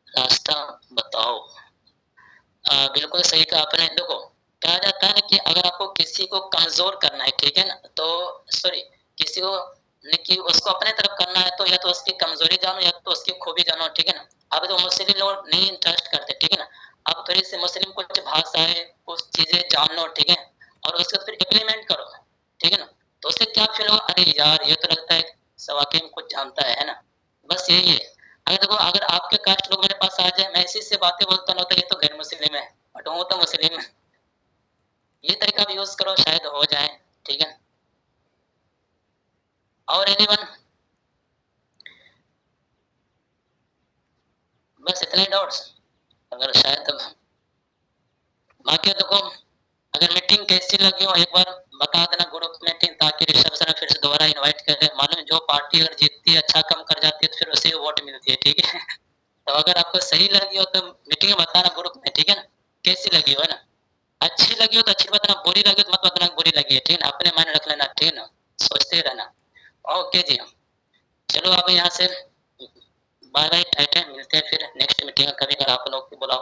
रास्ता बताओ। बिल्कुल सही कहा आपने। देखो, कहा जाता है ना कि अगर आपको किसी को कमजोर करना है, ठीक है ना, तो सॉरी, किसी को नहीं कि उसको अपने तरफ करना है, तो या तो उसकी कमजोरी जानो या तो उसकी खूबी जानो, ठीक है ना। अब तो मुस्लिम लोग नहीं ट्रस्ट करते, ठीक है ना, अब थोड़ी सी मुस्लिम कुछ भाषाएं, कुछ चीजें जान लो, ठीक है, और उसको फिर इम्प्लीमेंट करो, ठीक है ना, तो उससे क्या फील होगा, अरे यार ये तो लगता है सब वाकई में कुछ जानता है ना। बस यही है। अगर देखो, अगर आपके कास्ट लोग मेरे पास आ जाए, मैं इसी से बातें बोलता ना, तो ये तो गैर मुस्लिम है, बट वो तो मुस्लिम है। ये तरीका भी यूज करो, शायद हो जाए, ठीक है। और एनीवन? बस इतने डाउट्स, अगर शायद अब बाकी देखो, अगर मीटिंग कैसी लगी हो एक बार बता देना ग्रुप में, ताकि रिसेप्शन फिर से दोबारा इनवाइट करें। मालूम जो पार्टी अगर जीतती है, अच्छा काम कर जाती है, तो फिर उसे वोट मिलती है, ठीक है। तो अगर आपको सही लगी हो तो मीटिंग में बताना ग्रुप में, ठीक है ना, कैसी लगी हो, है ना। अच्छी लगी हो तो अच्छी बताना, बुरी लगी तो मत बताना बुरी लगी है, ठीक है ना, अपने मायने रख लेना, ठीक है ना, सोचते रहना। ओके जी, चलो अब यहाँ से बाय बाय, टाटा, मिलते हैं फिर नेक्स्ट मीटिंग में कभी, अगर आप लोग बुलाओ।